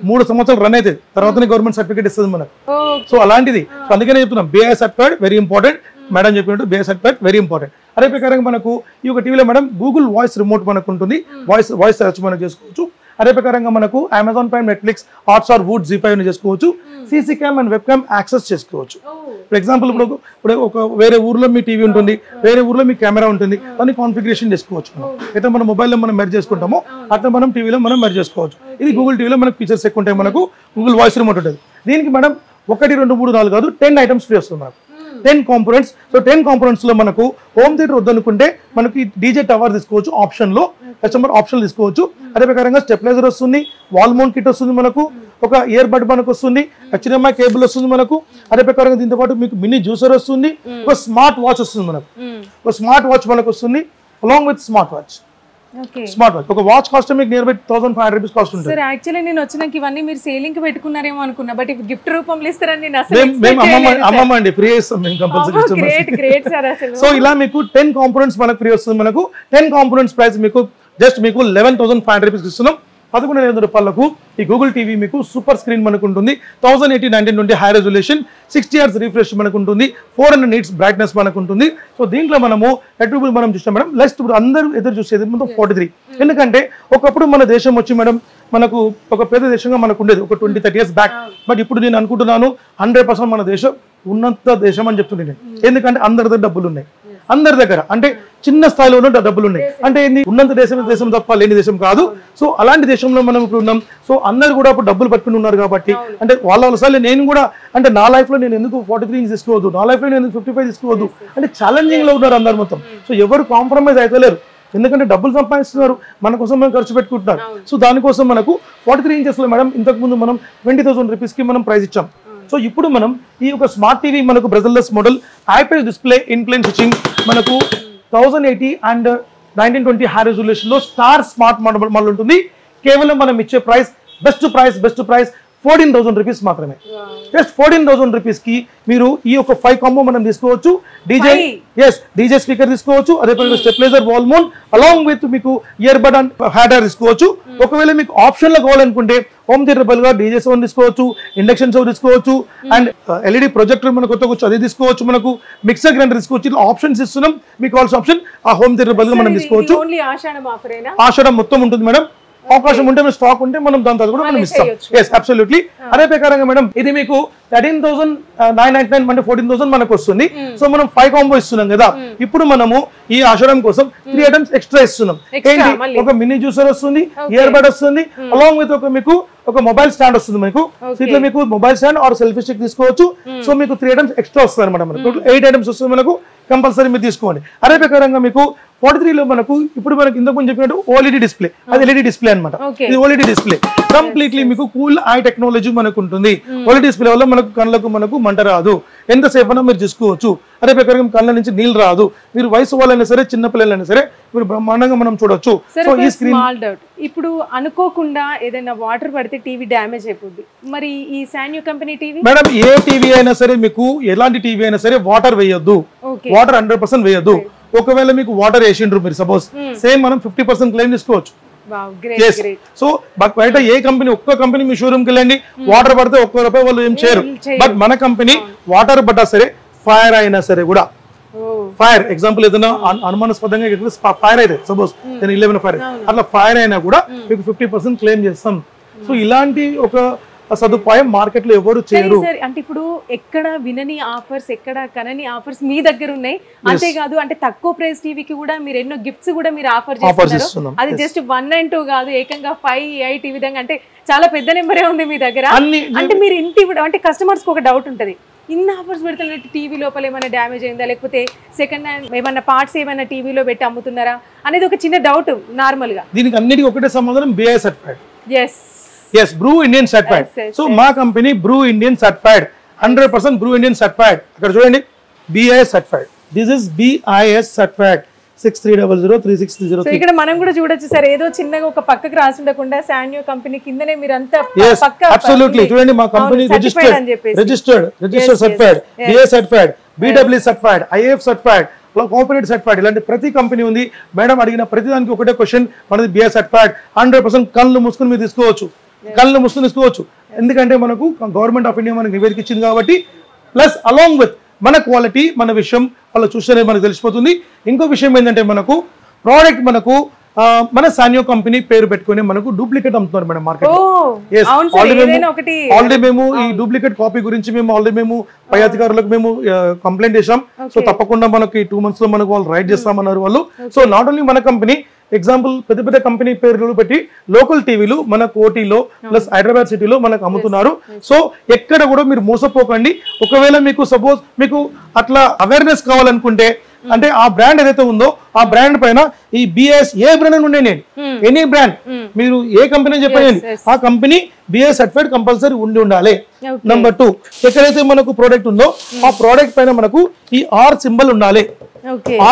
3 సంవత్సరాలు రన్ అవుతుంది, తర్వాతనే గవర్నమెంట్ సర్టిఫికేట్ ఇస్తుంది మనకు. సో అలాంటిది. సో అందుకనే చెప్తున్నాం BIS certified very important. Madam చెప్పినట్టు BIS సర్టిఫైడ్ వెరీ ఇంపార్టెంట్. అదే ప్రకారంగా మనకు ఈ ఒక టీవీలో మేడం గూగుల్ వాయిస్ రిమోట్ మనకు ఉంటుంది. వాయిస్ సెర్చ్ మనం చేసుకోవచ్చు. అదే ప్రకారంగా మనకు అమెజాన్ ప్రైమ్, నెట్ఫ్లిక్స్, హాట్స్టార్, వూడ్, జీ5 చేసుకోవచ్చు. CC cam and web cam access చేసుకోవచ్చు. ఫర్ ఎగ్జాంపుల్ ఇప్పుడు ఒక వేరే ఊర్లో మీ టీవీ ఉంటుంది, వేరే ఊర్లో మీ కెమెరా ఉంటుంది, దాన్ని కాన్ఫిగరేషన్ చేసుకోవచ్చు. అయితే మన మొబైల్లో మనం మెర్జ్ చేసుకుంటామో అట్లా మనం టీవీలో మనం మెర్జ్ చేసుకోవచ్చు. ఇది గూగుల్ టీవీలో మనకు ఫీచర్స్ ఎక్కువ ఉంటాయి. మనకు గూగుల్ వాయిస్ రిమోట్ ఉంటుంది. దీనికి మేడం 1, 2, 3, 4 కాదు 10 ఐటమ్స్ ఫ్రీ వస్తుంది మనకు. 10 కాంపోనెంట్స్. సో 10 కాంపోనెంట్స్ లో మనకు హోమ్ థియేటర్ వద్దనుకుంటే మనకి డీజే టవర్ తీసుకోవచ్చు, ఆప్షన్లో కస్టమర్ ఆప్షన్ తీసుకోవచ్చు. అదే ప్రకారంగా స్టెబిలైజర్ వస్తుంది, వాల్ మౌంట్ కిట్ వస్తుంది, మనకు ఒక ఇయర్ బడ్ మనకు వస్తుంది, HDMI కేబుల్ వస్తుంది మనకు. అదే ప్రకారంగా దీంతో పాటు మీకు మినీ జ్యూసర్ వస్తుంది, ఒక స్మార్ట్ వాచ్ వస్తుంది మనకు. ఒక స్మార్ట్ వాచ్ మనకు వస్తుంది along with smart watch. Smart watch ఒక వాచ్ కాస్ట్ మీకు నియర్ బై 1500 రూపీస్ కాస్ట్ ఉంటుంది. సార్ యాక్చువల్లీ నేను వచ్చినాక ఇవన్నీ మీరు సేలింగ్ కి పెట్టుకున్నారేమో అనుకున్నా, బట్ గిఫ్ట్ రూపంలో ఇస్తారని నేను అసలు అమ్మమ్మండి ఫ్రీ ఇస్తాం మేము కంపల్సరీ. గ్రేట్ సార్ అసలు. సో ఇలా మీకు 10 కాంపోనెంట్స్ మనకు ఫ్రీ వస్తుంది. మనకు 10 కాంపోనెంట్స్ ప్రైస్ మీకు జస్ట్ మీకు 11,500 రూపీస్ ఇస్తున్నాం. 11,500 రూపాయలకు ఈ గూగుల్ టీవీ మీకు సూపర్ స్క్రీన్ మనకు ఉంటుంది. 1080 1920 హై రెజల్యూషన్, 60 Hz రిఫ్రెష్ మనకు ఉంటుంది, 400 nits బ్రైట్నెస్ మనకు ఉంటుంది. సో దీంట్లో మనము ఎట్రూబుల్ మనం చూస్తాం మేడం. లెస్ట్ ఇప్పుడు అందరూ ఎదురు చూసేది మొత్తం 43. ఎందుకంటే ఒకప్పుడు మన దేశం వచ్చి మేడం మనకు ఒక పెద్ద దేశంగా మనకు ఉండేది ఒక 20-30 years బ్యాక్. బట్ ఇప్పుడు నేను అనుకుంటున్నాను 100% మన దేశం ఉన్నత దేశం అని చెప్తున్నాను. ఎందుకంటే అందరి దగ్గర డబ్బులు ఉన్నాయి, అందరి దగ్గర అంటే చిన్న స్థాయిలో ఉన్న డబ్బులు ఉన్నాయి. అంటే ఏంది ఉన్నంత దేశం తప్ప లేని దేశం కాదు. సో అలాంటి దేశంలో మనం ఇప్పుడు ఉన్నాం. సో అందరు కూడా ఇప్పుడు డబ్బులు పట్టుకుని ఉన్నారు కాబట్టి అంటే వాళ్ళ సార్లు నేను కూడా అంటే నా లైఫ్లో నేను ఎందుకు 43 inches తీసుకోవద్దు, నా లైఫ్లో నేను 55 తీసుకోవద్దు అంటే ఛాలెంజింగ్ లో ఉన్నారు అందరు మొత్తం. సో ఎవరు కాంప్రమైజ్ అయితలేరు, ఎందుకంటే డబ్బులు సంపాదిస్తున్నారు, మన కోసం మనం ఖర్చు పెట్టుకుంటున్నారు. సో దానికోసం మనకు 43 inches లో మేడం ఇంతకుముందు మనం 20,000 రూపీస్కి మనం ప్రైస్ ఇచ్చాం. సో ఇప్పుడు మనం ఈ ఒక స్మార్ట్ టీవీ మనకు bezelless model IPS display in plane switching మనకు 1080 అండ్ 1920 హై రెజల్యూషన్ లో స్టార్ స్మార్ట్ మోడల్ ఉంటుంది. కేవలం మనం ఇచ్చే ప్రైస్ బెస్ట్ ప్రైస్ 14,000 రూపీస్ మాత్రమే. జస్ట్ 14,000 రూపీస్ కి మీరు ఈ యొక్క 5 కాంబో మనం తీసుకోవచ్చు. డీజే స్పీకర్ తీసుకోవచ్చు, అదే stabiliser, wall mount along with మీకు ఇయర్ బడ్ అండ్ హ్యాడర్ తీసుకోవచ్చు. ఒకవేళ మీకు ఆప్షన్ లో కావాలనుకుంటే హోమ్ థియేటర్ బదులుగా డీజే సౌండ్ తీసుకోవచ్చు, ఇండక్షన్ స్టవ్ తీసుకోవచ్చు, అండ్ LED ప్రొజెక్టర్ మనకు కొత్తగా వచ్చి అది తీసుకోవచ్చు, మనకు మిక్సర్ గ్రైండర్ తీసుకోవచ్చు. ఇట్లా ఆప్షన్స్ ఇస్తున్నాం. మీకు కావాల్సిన ఆప్షన్ ఆ హోమ్ థియేటర్ బదులుగా మనం తీసుకోవచ్చు. ఆషాఢం మొత్తం ఉంటుంది మేడం. అవకాశం ఉంటే స్టాక్ ఉంటే మనం దాని తర్వాత కూడా మనం ఇస్తాం. Yes absolutely. అదే ప్రకారంగా మేడం ఇది మీకు 13,999 అంటే 14,000 మనకు వస్తుంది. సో మనం 5 కాంబో ఇస్తున్నాం కదా. ఇప్పుడు మనము ఈ ఆషాఢం కోసం 3 ఐటమ్స్ ఎక్స్ట్రా ఇస్తున్నాం. ఏంటి, ఒక మినీ జ్యూసర్ వస్తుంది, ఇయర్ బడ్ వస్తుంది, అలాంగ్ విత్ ఒక మీకు ఒక మొబైల్ స్టాండ్ వస్తుంది. మీకు ఇట్లా మీకు mobile stand or selfie stick తీసుకోవచ్చు. సో మీకు 3 ఐటమ్స్ ఎక్స్ట్రా వస్తుంది అనమాట. మనకు 8 ఐటమ్స్ వస్తుంది మనకు. కంపల్సరీ మీరు తీసుకోండి. అదే ప్రకారంగా మీకు 43 లో మనకు ఇప్పుడు మనకి ఇంతకు ముందు చెప్పినట్టు OLED డిస్ప్లే, అది LED డిస్ప్లే అనమాట. ఇది OLED డిస్ప్లే కంప్లీట్లీ మీకు కూల్ ఐ టెక్నాలజీ మనకు ఉంటుంది. OLED డిస్ప్లే వల్ల మనకు కళ్ళకు మనకు మంట రాదు, ఎంతసేపు అయినా మీరు చూసుకోవచ్చు. అదే ప్రకారం కళ్ళ నుంచి నీళ్ళు రాదు. మీరు వయసు వాళ్ళైనా సరే చిన్న పిల్లలైనా సరే మీరు బ్రహ్మాండంగా మనం చూడొచ్చు. సో ఈ స్క్రీన్ ఇప్పుడు అనుకోకుండా ఏదైనా వాటర్ పడితే టీవీ డ్యామేజ్ అయిపోద్ది, మరి ఈ సాన్యూ కంపెనీ టీవీ మేడం ఏ టీవీ అయినా సరే మీకు ఎలాంటి టీవీ అయినా సరే వాటర్ వేయొద్దు, వాటర్ 100% వేయొద్దు. ఒకవేళ మీకు వాటర్ వేసిండ్రు మీరు సపోజ్ సేమ్ మనం 50% క్లెయిమ్ తీసుకోవచ్చు. Wow great great. సో బయట ఏ కంపెనీ, ఒక్క కంపెనీ మీ షోరూమ్కి వెళ్ళండి, వాటర్ పడితే ₹1 వాళ్ళు ఏం చేయరు. బట్ మన కంపెనీ వాటర్ పడ్డా సరే, ఫైర్ అయినా సరే కూడా, ఫైర్ ఎగ్జాంపుల్ ఏదైనా అనుమానాస్పదంగా ఫైర్ అయితే సపోజ్ 11 ఫైర్ అట్లా ఫైర్ అయినా కూడా మీకు 50% క్లెయిమ్ చేస్తాం. సో ఇలాంటి ఒక సదుపాయం మార్కెట్ లో ఎవరు చేయరు. అంటే ఇప్పుడు ఎక్కడ వినని ఆఫర్స్, ఎక్కడ కనని ఆఫర్స్ మీ దగ్గర ఉన్నాయి. అంతేకాదు అంటే తక్కువ ప్రైస్ టీవీకి కూడా మీరు ఎన్నో గిఫ్ట్స్ కూడా మీరు ఆఫర్ చేస్తున్నారు. అది జస్ట్ 1 and 2 కాదు, ఏకంగా 5, 8 ఈ విధంగా, అంటే చాలా పెద్ద నెంబరే ఉంది మీ దగ్గర. అంటే మీరు ఇంటి అంటే కస్టమర్స్ కి ఒక డౌట్ ఉంటది, ఇన్ని ఆఫర్స్ పెడుతున్నట్టు టీవీ లోపల ఏమైనా డ్యామేజ్ అయిందా, లేకపోతే సెకండ్ హ్యాండ్ ఏమైనా పార్ట్స్ ఏమైనా టీవీలో పెట్టి అమ్ముతున్నారా అనేది ఒక చిన్న డౌట్ నార్మల్ గా. దీనికి అన్నిటికీ ఒకటే సమాధానం, BIS certified. yes Brew Indian certified. So మా company Brew Indian certified, 100% Brew Indian certified. అక్కడ చూడండి, BIS certified. This is BIS certified 63003630. So ఇక్కడ మనం కూడా చూడొచ్చు సార్, ఏదో చిన్నగా ఒక పక్కకు రాసి ఉండకుండా సాన్యో కంపెనీ కిందనే మీరు అంతా పక్క అబ్సల్యూట్లీ చూడండి, మా company registered certified, BIS certified, BW certified, IAF certified, cooperate certified. ఇలాంటి ప్రతి కంపెనీ ఉంది. మేడం అడిగిన ప్రతి దానికి ఒకటే క్వశ్చన్, మనది BIS సర్టిఫైడ్ 100%. కళ్ళు మూసుకుని మీరు తీసుకోవచ్చు, కళ్ళు మూసుకుని తీసుకోవచ్చు. ఎందుకంటే మనకు గవర్నమెంట్ ఆఫ్ ఇండియా మనకు నివేదిక ఇచ్చింది కాబట్టి. ప్లస్ అలాంగ్ విత్ మన క్వాలిటీ, మన విషయం వాళ్ళు చూస్తేనే మనకు తెలిసిపోతుంది. ఇంకో విషయం ఏంటంటే మనకు ప్రోడక్ట్ మనకు మన సాన్యో కంపెనీ పేరు పెట్టుకుని మనకు డూప్లికేట్ అమ్ముతున్నారు మేడం మార్కెట్. ఆల్రెడీ మేము ఈ డూప్లికేట్ కాపీ గురించి మేము పై అధికారులకు మేము కంప్లైంట్ చేసాం. సో తప్పకుండా మనకి 2 months లో మనకు వాళ్ళు రైడ్ చేస్తామన్నారు వాళ్ళు. సో నాట్ ఓన్లీ మన కంపెనీ, ఎగ్జాంపుల్ పెద్ద పెద్ద కంపెనీ పేర్లు పెట్టి లోకల్ టీవీలు మన కోటిలో ప్లస్ హైదరాబాద్ సిటీలో మనకు అమ్ముతున్నారు. సో ఎక్కడ కూడా మీరు మోసపోకండి. ఒకవేళ మీకు సపోజ్ మీకు అట్లా అవేర్నెస్ కావాలనుకుంటే, అంటే ఆ బ్రాండ్ ఏదైతే ఉందో ఆ బ్రాండ్ పైన ఈ BIS ఏ బ్రాండ్ ఉండే నేను ఎనీ బ్రాండ్ మీరు ఏ కంపెనీ చెప్పండి, ఆ కంపెనీ BIS సర్టిఫైడ్ కంపల్సరీ ఉండాలి. నెంబర్ 2, ఎక్కడైతే మనకు ప్రోడక్ట్ ఉందో ఆ ప్రోడక్ట్ పైన మనకు ఈ R సింబల్ ఉండాలి.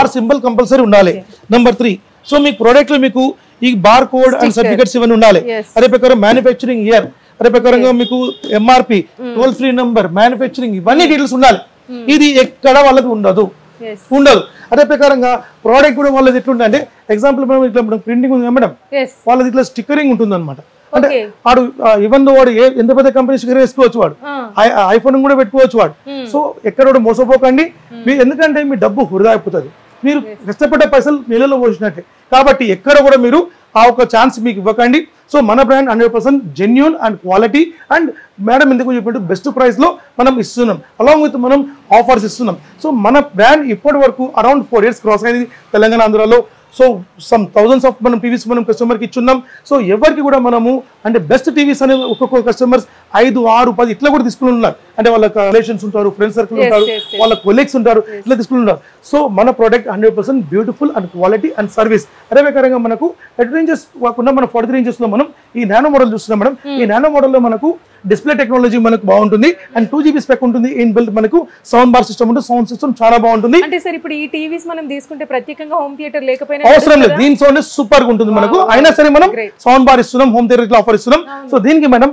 R సింబల్ కంపల్సరీ ఉండాలి. నెంబర్ 3, సో మీ ప్రోడక్ట్ లో మీకు ఈ బార్ కోడ్ అండ్ సర్టిఫికెట్స్ ఇవన్నీ ఉండాలి. అదే ప్రకారం మ్యానుఫ్యాక్చరింగ్ ఇయర్, అదే ప్రకారంగా మీకు MRP, toll free number, manufacturing ఇవన్నీ డీటెయిల్స్ ఉండాలి. ఇది ఎక్కడ వాళ్ళకి ఉండదు. అదే ప్రకారంగా ప్రోడక్ట్ కూడా వాళ్ళది ఎట్లుంటే, ఎగ్జాంపుల్ మనం ఇట్లా ప్రింటింగ్ ఉంది మేడం, వాళ్ళది ఇట్లా స్టిక్కరింగ్ ఉంటుంది అనమాట. అంటే వాడు ఈవెన్ వాడు ఎంత పెద్ద కంపెనీ స్టిక్కర్ వేసుకోవచ్చు, వాడు ఐఫోన్ కూడా పెట్టుకోవచ్చు వాడు. సో ఎక్కడ కూడా మోసపోకండి, ఎందుకంటే మీ డబ్బు వృధా అయిపోతుంది. మీరు కష్టపడ్డ పైసలు నీళ్ళలో పోసినట్టే. కాబట్టి ఎక్కడ కూడా మీరు ఆ ఒక ఛాన్స్ మీకు ఇవ్వకండి. సో మన brand 100% genuine and quality and madam ఎందుకు చెప్పినట్టు బెస్ట్ ప్రైస్ లో మనం ఇస్తున్నాం. అలాంగ్ విత్ మనం ఆఫర్స్ ఇస్తున్నాం. సో మన బ్రాండ్ ఇప్పటి వరకు అరౌండ్ 4 years క్రాస్ అయింది తెలంగాణ, ఆంధ్రాలో. సో సమ్ థౌజండ్స్ ఆఫ్ మనం టీవీస్ మనం కస్టమర్కి ఇచ్చున్నాం. సో ఎవరికి కూడా మనము అంటే బెస్ట్ టీవీస్ అనే ఒక్కొక్క కస్టమర్స్ 5, 6, 10 ఇట్లా కూడా తీసుకుని ఉన్నారు. అంటే వాళ్ళ రిలేషన్స్ ఉంటారు, ఫ్రెండ్ సర్కిల్ ఉంటారు, వాళ్ళ కొలీగ్స్ ఉంటారు, ఇట్లా తీసుకుని ఉన్నారు. సో మన product 100% beautiful and quality and service. అదే ప్రకారంగా మనకు 30 inches కాకుండా మన 43 inches లో మనం ఈ నానో మోడల్ చూస్తున్నాం మేడం. ఈ నానో మోడల్లో మనకు డిస్ప్లే టెక్నాలజీ మనకు బాగుంటుంది అండ్ 2 GB స్పెక్ ఉంటుంది. ఇన్ బిల్ట్ మనకు సౌండ్ బార్ సిస్టమ్ ఉంటుంది. సౌండ్ సిస్టమ్ చాలా బాగుంటుంది. అంటే సార్ ఇప్పుడు ఈ టీవీస్ మనం తీసుకుంటే ప్రత్యేకంగా హోమ్ థియేటర్ లేకపోయినా అవసరం లేదు, దీని సౌండ్ సూపర్ గా ఉంటుంది మనకు. అయినా సరే మనం సౌండ్ బార్ ఇస్తున్నాం, హోమ్ థియేటర్ ఆఫర్ ఇస్తున్నాం. సో దీనికి మనం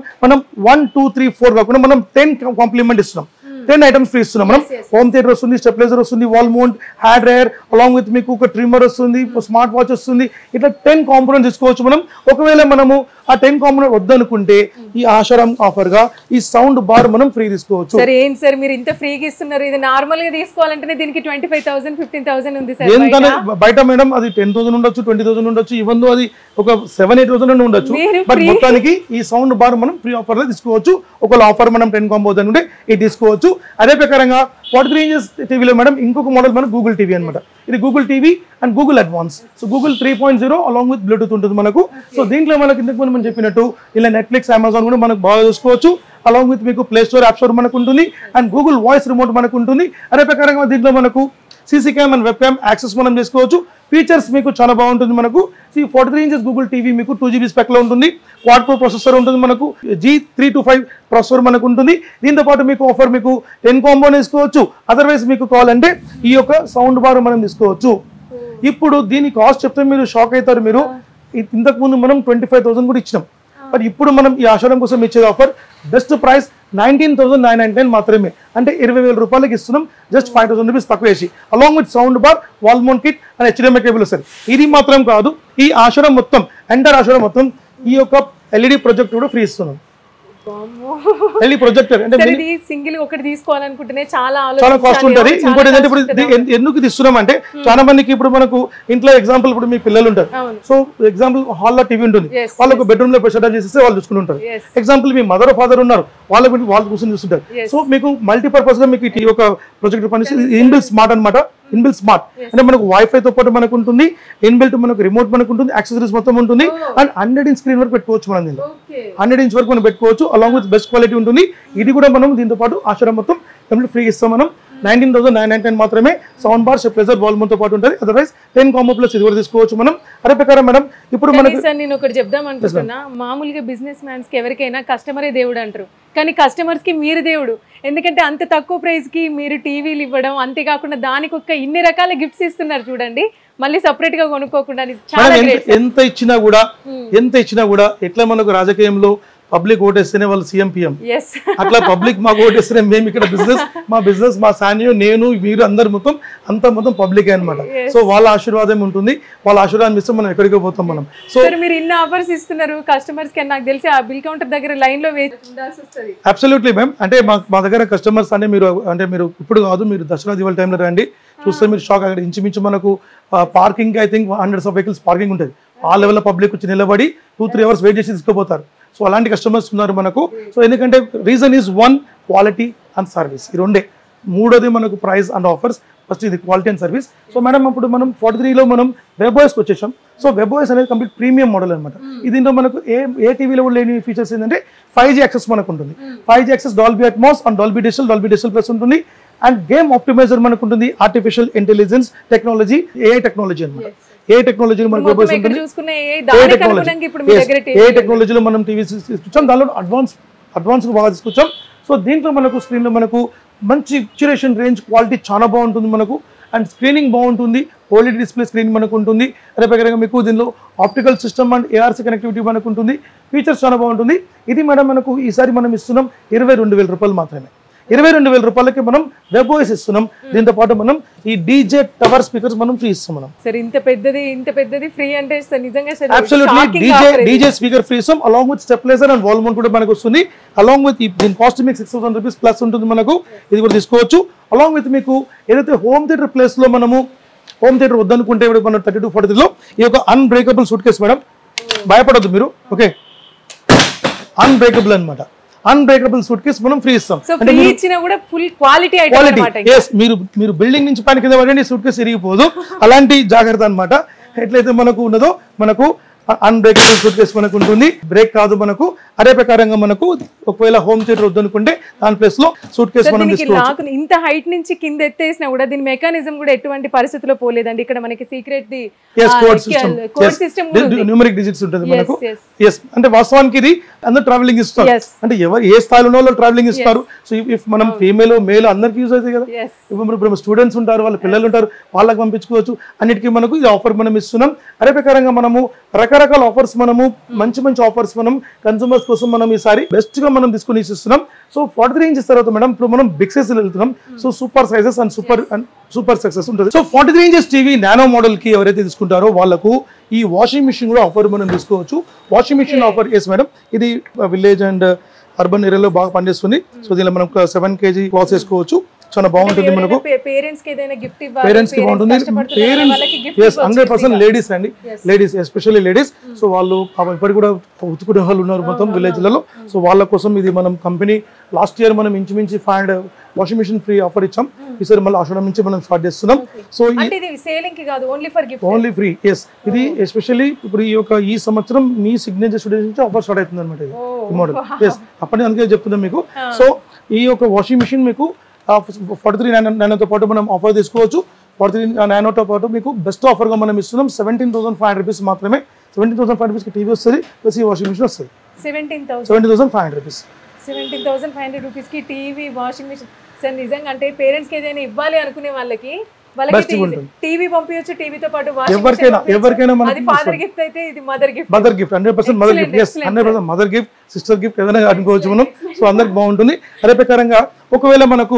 1, 2, 3, 4 కాకుండా మనం 10 కాంప్లిమెంట్ ఇస్తున్నాం. 10 ఐటమ్స్ ఫ్రీ ఇస్తున్నాం మనం. హోమ్ థియేటర్ వస్తుంది, స్టెబిలైజర్ వస్తుంది, wall mount, had dryer, along with మీకు ఒక ట్రిమ్మర్ వస్తుంది, స్మార్ట్ వాచ్ వస్తుంది. ఇట్లా 10 కాంపోనెంట్స్ తీసుకోవచ్చు మనం. ఒకవేళ మనము ఆ 10 కాంపోనెంట్ వద్దనుకుంటే ఈ ఆషారం ఆఫర్ గా ఈ సౌండ్ బార్ మనం ఫ్రీ తీసుకోవచ్చు. సరే ఏంటి సార్ మీరు ఇంత ఫ్రీగా ఇస్తున్నారు, ఇది నార్మల్ గా తీసుకోవాలంటే దీనికి 25,000 15,000 ఉంది సార్ ఏంటంటే బయట మేడం అది 10,000 ఉండొచ్చు, 20,000 ఉండొచ్చు, ఈవెన్ దో అది ఒక 7-8,000 ఉండొచ్చు. బట్ మొత్తానికి ఈ సౌండ్ బార్ మనం ఫ్రీ ఆఫర్ లో తీసుకోవచ్చు. ఒకవేళ ఆఫర్ మనం 10 కాంబో వద్దనుకుంటే ఇది తీసుకోవచ్చు. అదే ప్రకారంగా 43 inches టీవీలో మేడం ఇంకొక మోడల్ మనకు గూగుల్ టీవీ అనమాట. ఇది Google TV and Google advance. So Google 3.0 along with Bluetooth ఉంటుంది మనకు. సో దీంట్లో మనకి ఇంతకు ముందు మనం చెప్పినట్టు ఇలా నెట్ఫ్లిక్స్, అమెజాన్ కూడా మనకు బాగా చూసుకోవచ్చు. అలాంగ్ విత్ మీకు ప్లే స్టోర్, యాప్ స్టోర్ మనకు ఉంటుంది అండ్ గూగుల్ వాయిస్ రిమోట్ మనకు ఉంటుంది. అదే ప్రకారంగా దీంట్లో మనకు CC cam and web cam access మనం చేసుకోవచ్చు. ఫీచర్స్ మీకు చాలా బాగుంటుంది మనకు. 43 inches గూగుల్ టీవీ మీకు 2 GB స్పెక్ లో ఉంటుంది. క్వాడ్ కోర్ ప్రాసెసర్ ఉంటుంది మనకు. G325 ప్రాసెసర్ మనకు ఉంటుంది. దీంతో పాటు మీకు ఆఫర్ మీకు 10 కాంబో తీసుకోవచ్చు. అదర్వైజ్ మీకు కావాలంటే ఈ యొక్క సౌండ్ బార్ మనం తీసుకోవచ్చు. ఇప్పుడు దీని కాస్ట్ చెప్తే మీరు షాక్ అవుతారు. మీరు ఇంతకు ముందు మనం 25,000 కూడా ఇచ్చినాం. బట్ ఇప్పుడు మనం ఈ ఆషాఢం కోసం ఇచ్చే ఆఫర్ బెస్ట్ ప్రైస్ 19,999 మాత్రమే, అంటే 20,000 రూపాయలకి ఇస్తున్నాం. జస్ట్ 5,000 రూపీస్ తక్కువ వేసి along with sound bar, wall mount kit and HDMI cable వస్తుంది. ఇది మాత్రం కాదు, ఈ ఆషాఢం మొత్తం ఎంటర్ ఆషాఢం మొత్తం ఈ యొక్క LED ప్రొజెక్టర్ కూడా ఫ్రీ ఇస్తున్నాం. LED ప్రొజెక్టర్ అంటే సింగిల్ ఒకటి తీసుకోవాలనుకుంటేనే చాలా కాస్ట్ ఉంటుంది. ఇంకోటి ఏంటంటే ఇప్పుడు ఎందుకు ఇస్తున్నాం అంటే చాలా మందికి ఇప్పుడు మనకు ఇంట్లో ఎగ్జాంపుల్ ఇప్పుడు మీ పిల్లలు ఉంటారు, సో ఎగ్జాంపుల్ హాల్లో టీవీ ఉంటుంది, వాళ్ళకు బెడ్రూమ్ లో షటర్ చేసేస్తే వాళ్ళు చూసుకుంటుంటారు. ఎగ్జాంపుల్ మీ మదర్ ఫాదర్ ఉన్నారు, వాళ్ళు కూర్చొని చూస్తుంటారు. సో మీకు మల్టీపర్పస్ గా మీకు ఈ ఒక ప్రొజెక్టర్ పనిచేసి ఇన్బిల్ట్ స్మార్ట్ అనమాట. ఇన్బిల్ట్ స్మార్ట్ అంటే మనకు వైఫై తో పాటు మనకు ఉంటుంది, ఇన్బిల్ట్ మనకు రిమోట్ మనకు ఉంటుంది, యాక్సెసరీస్ మొత్తం ఉంటుంది, అండ్ 100 ఇంచ్ స్క్రీన్ వరకు పెట్టుకోవచ్చు. మనం దీనిలో 100 ఇంచ్ వరకు మనం పెట్టుకోవచ్చు, అలాంగ్ విత్ బెస్ట్ క్వాలిటీ ఉంటుంది. ఇది కూడా మనం దీంతో పాటు ఆషాఢం మొత్తం కంప్లీట్ ఫ్రీ ఇస్తాం. మనం 19,999 మాత్రమే. Sound bar, stabiliser, wall mount తో పాటు ఉంటుంది. అదర్వైజ్ 10 కాంబో ప్లస్ ఇది కూడా తీసుకోవచ్చు మనం. అదే ప్రకారం మేడం ఇప్పుడు మనకి నేను ఒకటి చెప్దాం అనుకుంటున్నా, మామూలుగా బిజినెస్ మ్యాన్స్ కి ఎవరికైనా కస్టమరే దేవుడు అంటారు, కానీ కస్టమర్స్ కి మీరు దేవుడు. ఎందుకంటే అంత తక్కువ ప్రైస్ కి మీరు టీవీలు ఇవ్వడం, అంతేకాకుండా దానికి ఒక ఇన్ని రకాల గిఫ్ట్స్ ఇస్తున్నారు చూడండి, మళ్ళీ సపరేట్ గా కొనుక్కోకుండా. ఎంత ఇచ్చినా కూడా ఎట్లా మనకు రాజకీయంలో పబ్లిక్ ఓటేస్తేనే వాళ్ళు సీఎం పిఎం, అట్లా పబ్లిక్ మాకు ఓటేస్తేనే మేము ఇక్కడ బిజినెస్ మా సాన్యో నేను మీరు అందరు మొత్తం పబ్లిక్ అనమాట. సో వాళ్ళ ఆశీర్వాదం ఉంటుంది, వాళ్ళ ఆశీర్వాదం ఇస్తే మనం ఎక్కడికి పోతాం మనం. సో మీరు ఇన్ని ఆఫర్స్ ఇస్తున్నారు కస్టమర్స్ కి, నాకు తెలిసి ఆ బిల్ కౌంటర్ దగ్గర లైన్ లో వేయాల్సి వస్తుంది. Absolutely ma'am. అంటే మా దగ్గర కస్టమర్స్ అంటే మీరు ఇప్పుడు కాదు, మీరు దసరా దివాళీ టైంలో రండి, చూస్తే మీరు షాక్. అక్కడ ఇంచుమించు మనకు parking I think 100 vehicles parking ఉంటుంది. ఆ లెవెల్ పబ్లిక్ వచ్చి నిలబడి 2-3 అవర్స్ వెయిట్ చేసి తీసుకుపోతారు. సో అలాంటి కస్టమర్స్ ఉన్నారు మనకు. సో ఎందుకంటే reason is 1 quality and service, ఈ రెండే. మూడోది మనకు ప్రైస్ అండ్ ఆఫర్స్. ఫస్ట్ ఇది quality and service. So madam ఇప్పుడు మనం 43లో మనం వెబ్ఓఎస్కి వచ్చేసాం. సో వెబ్ఓఎస్ అనేది కంప్లీట్ ప్రీమియం మోడల్ అనమాట. దీంట్లో మనకు ఏ టీవీలో కూడా లేని ఫీచర్స్ ఏంటంటే 5G యాక్సెస్ మనకు ఉంటుంది. 5G access, Dolby Atmos and Dolby digital plus ఉంటుంది. అండ్ గేమ్ ఆప్టిమైజర్ మనకు ఉంటుంది, artificial intelligence technology, AI technology అనమాట. ఏ టెక్నాలజీలో మనకు ఏ టెక్నాలజీలో మనం టీవీ తీసుకొచ్చాం, దానిలో అడ్వాన్స్ బాగా తీసుకొచ్చాం. సో దీంట్లో మనకు స్క్రీన్లో మనకు మంచి పిక్చరేషన్ రేంజ్ క్వాలిటీ చాలా బాగుంటుంది మనకు, అండ్ స్క్రీనింగ్ బాగుంటుంది, OLED డిస్ప్లే స్క్రీన్ మనకు ఉంటుంది. అదే ప్రకారంగా మీకు దీనిలో optical system and ARC connectivity మనకు ఉంటుంది. ఫీచర్స్ చాలా బాగుంటుంది. ఇది మేడం మనకు ఈసారి మనం ఇస్తున్నాం 22,000 రూపాయలు మాత్రమే. 22,000 రూపాయలకి మనం వెబ్ఓఎస్ ఇస్తున్నాం. దీంతో పాటు మనం ఈ DJ టవర్ స్పీకర్స్ మనం ఫ్రీ ఇస్తాం. మనం సర్ ఇంత పెద్దది ఫ్రీ అంటే నిజంగా అబ్సల్యూట్లీ DJ స్పీకర్ ఫ్రీ ఇస్తాం. Along with stabiliser and wall mount కూడా మనకు వస్తుంది. అలాంగ్ విత్ దీని కాస్ట్ మీకు 6,000 రూపీస్ ప్లస్ ఉంటుంది మనకు. ఇది కూడా తీసుకోవచ్చు. అలాంగ్ విత్ మీకు ఏదైతే హోమ్ థియేటర్ ప్లేస్ లో మనము హోమ్ థియేటర్ వద్దనుకుంటే మనం 3243లో ఈ యొక్క అన్బ్రేకబుల్ సూట్ కేసు మేడం, భయపడద్దు మీరు, ఓకే, అన్బ్రేకబుల్ అనమాట. అన్బ్రేకబుల్ సూట్ కేసు మనం ఫ్రీ ఇస్తాం. మీరు బిల్డింగ్ నుంచి పైన కింద పడండి, సూట్ కేసు ఇరిగిపోదు, అలాంటి జాగ్రత్త అనమాట. ఎట్లయితే మనకు ఉన్నదో మనకు అన్బ్రేకబుల్ సూట్ కేసు మనకు ఉంటుంది, బ్రేక్ కాదు మనకు. అదే ప్రకారంగా మనకు ఒకవేళ హోమ్ థియేటర్ వద్దనుకుంటే దాని ప్లేస్ లో సూట్ కేసు మనం తీసుకోవచ్చు. ఇంత హైట్ నుంచి కింద ఎత్తేసినా కూడా దీని మెకానిజం కూడా ఎటువంటి పరిస్థితుల్లో పోలేదండి. ఇక్కడ మనకి secret the code system numeric digits ఉంటుంది మనకు. అంటే వాస్తవానికి ఇది అందరూ ట్రావెలింగ్ ఇస్తారు, అంటే ఎవరు ఏ స్థాయిలో ఉన్న వాళ్ళు ట్రావెలింగ్ ఇస్తారు. సో ఇఫ్ మనం ఫీమేల్ మేల్ అందరికి యూజ్ అవుతాయి కదా. ఇప్పుడు స్టూడెంట్స్ ఉంటారు, వాళ్ళ పిల్లలు ఉంటారు, వాళ్ళకి పంపించుకోవచ్చు. అన్నిటికీ మనకు ఈ ఆఫర్ మనం ఇస్తున్నాం. అదే ప్రకారంగా మనము రకరకాల ఆఫర్స్ మనము మంచి ఆఫర్స్ మనం కన్సూమర్స్ కోసం మనం ఈసారి బెస్ట్ గా మనం తీసుకుని ఇస్తున్నాం. సో 43 ఇంచెస్ తర్వాత మేడం ఇప్పుడు మనం బిగ్ సైజ్ వెళ్తున్నాం. So super sizes and super success ఉంటుంది. So 43 inches TV nano model కి ఎవరైతే తీసుకుంటారో వాళ్ళకు ఈ వాషింగ్ మిషన్ కూడా ఆఫర్ మనం తీసుకోవచ్చు. Washing machine offer yes madam, ఇది విలేజ్ అండ్ అర్బన్ ఏరియాలో బాగా పనిచేస్తుంది. సో దీనిలో మనం 7 kg క్లాత్ వేసుకోవచ్చు, చాలా బాగుంటుంది మనకు. పేరెంట్స్ కి బాగుంటుంది. పేరెంట్స్ 100% లేడీస్ అండి, లేడీస్ ఎస్పెషల్లీ లేడీస్. సో వాళ్ళు ఇప్పటికి కూడా ఉతుకునే వాళ్ళు ఉన్నారు మొత్తం విలేజ్లలో. సో వాళ్ళ కోసం ఇది మనం కంపెనీ లాస్ట్ ఇయర్ మనం ఇంచుమించి 500 వాషింగ్ మిషన్ ఫ్రీ ఆఫర్ ఇచ్చాం. ఈసారి మళ్ళీ ఆషాఢం నుంచి మనం స్టార్ట్ చేస్తున్నాం. So only free. ఎస్, ఇది ఎస్పెషల్లీ ఇప్పుడు ఈ సంవత్సరం మీ సిగ్నేచర్ స్టూడియోస్ నుంచి ఆఫర్ స్టార్ట్ అవుతుంది అనమాట. ఇది ఈ మోడల్ ఎస్ అప్పటి అందుకే చెప్తున్నాం మీకు. సో ఈ యొక్క వాషింగ్ మిషన్ మీకు 43 నానోతో పాటు మనం ఆఫర్ తీసుకోవచ్చు. 43 నానోతో పాటు మీకు బెస్ట్ ఆఫర్గా మనం ఇస్తున్నాం 17,500 రూపీస్ మాత్రమే. 17,500 రూపీస్కి టీవీ వస్తుంది, ప్లస్ ఈ వాషింగ్ మిషన్ వస్తుంది. 17,500 రూపీస్. 17,500 రూపీస్కి టీవీ, వాషింగ్ మిషన్. సార్ నిజంగా అంటే పేరెంట్స్కి ఏదైనా ఇవ్వాలి అనుకునే వాళ్ళకి బెస్ట్ ఉంటుంది. టీవీ పంపించచ్చు, టీవీతో పాటు ఎవరికైనా అది ఫాదర్ గిఫ్ట్ అయితే ఇది mother gift. 100% mother gift. yes 100% mother gift, sister gift ఏదైనా అనుకోవచ్చు మనం. సో అందరికి బాగుంటుంది. అదే ప్రకారంగా ఒకవేళ మనకు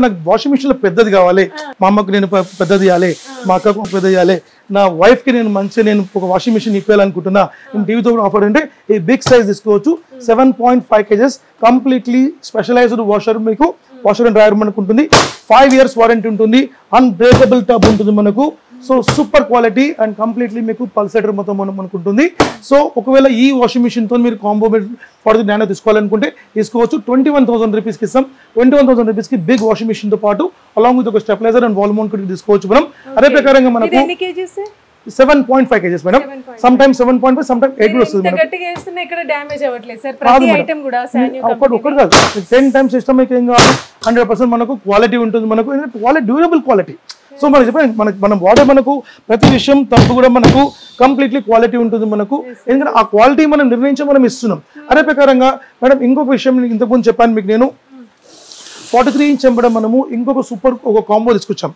నాకు వాషింగ్ మిషన్ లో పెద్దది కావాలి, మా అమ్మకు నేను పెద్దది ఇవ్వాలి, మా అక్కకు పెద్దది ఇవ్వాలి, నా వైఫ్ కి నేను నేను ఒక వాషింగ్ మిషన్ ఇప్పాలనుకుంటున్నా, నేను టీవీతో ఆఫర్ అంటే ఈ బిగ్ సైజ్ తీసుకోవచ్చు. 7.5 kgs కంప్లీట్లీ స్పెషలైజ్డ్ వాషర్, మీకు వాషర్ అండ్ డ్రైయర్ మనకు ఉంటుంది. 5 years వారంటీ ఉంటుంది. అన్బ్రేకబుల్ టబ్ ఉంటుంది మనకు. So super quality and completely మీకు పల్సేటర్ మొత్తం మనకు ఉంటుంది. సో ఒకవేళ ఈ వాషింగ్ మిషన్ తో మీరు కాంబో ఫర్ ది నానో తీసుకోవాలనుకుంటే తీసుకోవచ్చు. 21,000 రూపీస్కి ఇస్తాం. 21,000 రూపీస్కి బిగ్ వాషింగ్ మిషన్ తో పాటు అలాంగ్ విత్ ఒక స్టెబిలైజర్ అండ్ వాల్ మౌంట్ కూడా తీసుకోవచ్చు మనం. అదే ప్రకారంగా మనకు 7.5 kgs madam. Some times 7.5, some times 8 కూడా వస్తుంది మేడం. గట్టిగా చేస్తున్నా ఇక్కడ డ్యామేజ్ అవ్వట్లేదు సార్. ప్రతి ఐటమ్ కూడా ఒకటి కాదు, 10 times సిస్టమ్ మీకు ఏం కావాలి, 100% మనకు క్వాలిటీ ఉంటుంది. మనకు క్వాలిటీ, డ్యూరబుల్ క్వాలిటీ. సో మనం చెప్పండి, మనం వాడే మనకు ప్రతి విషయం తప్పు కూడా మనకు కంప్లీట్లీ క్వాలిటీ ఉంటుంది మనకు. ఎందుకంటే ఆ క్వాలిటీ మనం నిర్ణయించి మనం ఇస్తున్నాం. అదే ప్రకారంగా మేడం ఇంకొక విషయం ఇంతకుముందు చెప్పాను మీకు నేను, 43 inch ఎంబడ మనము ఇంకొక సూపర్ ఒక కాంబో తీసుకొచ్చాం.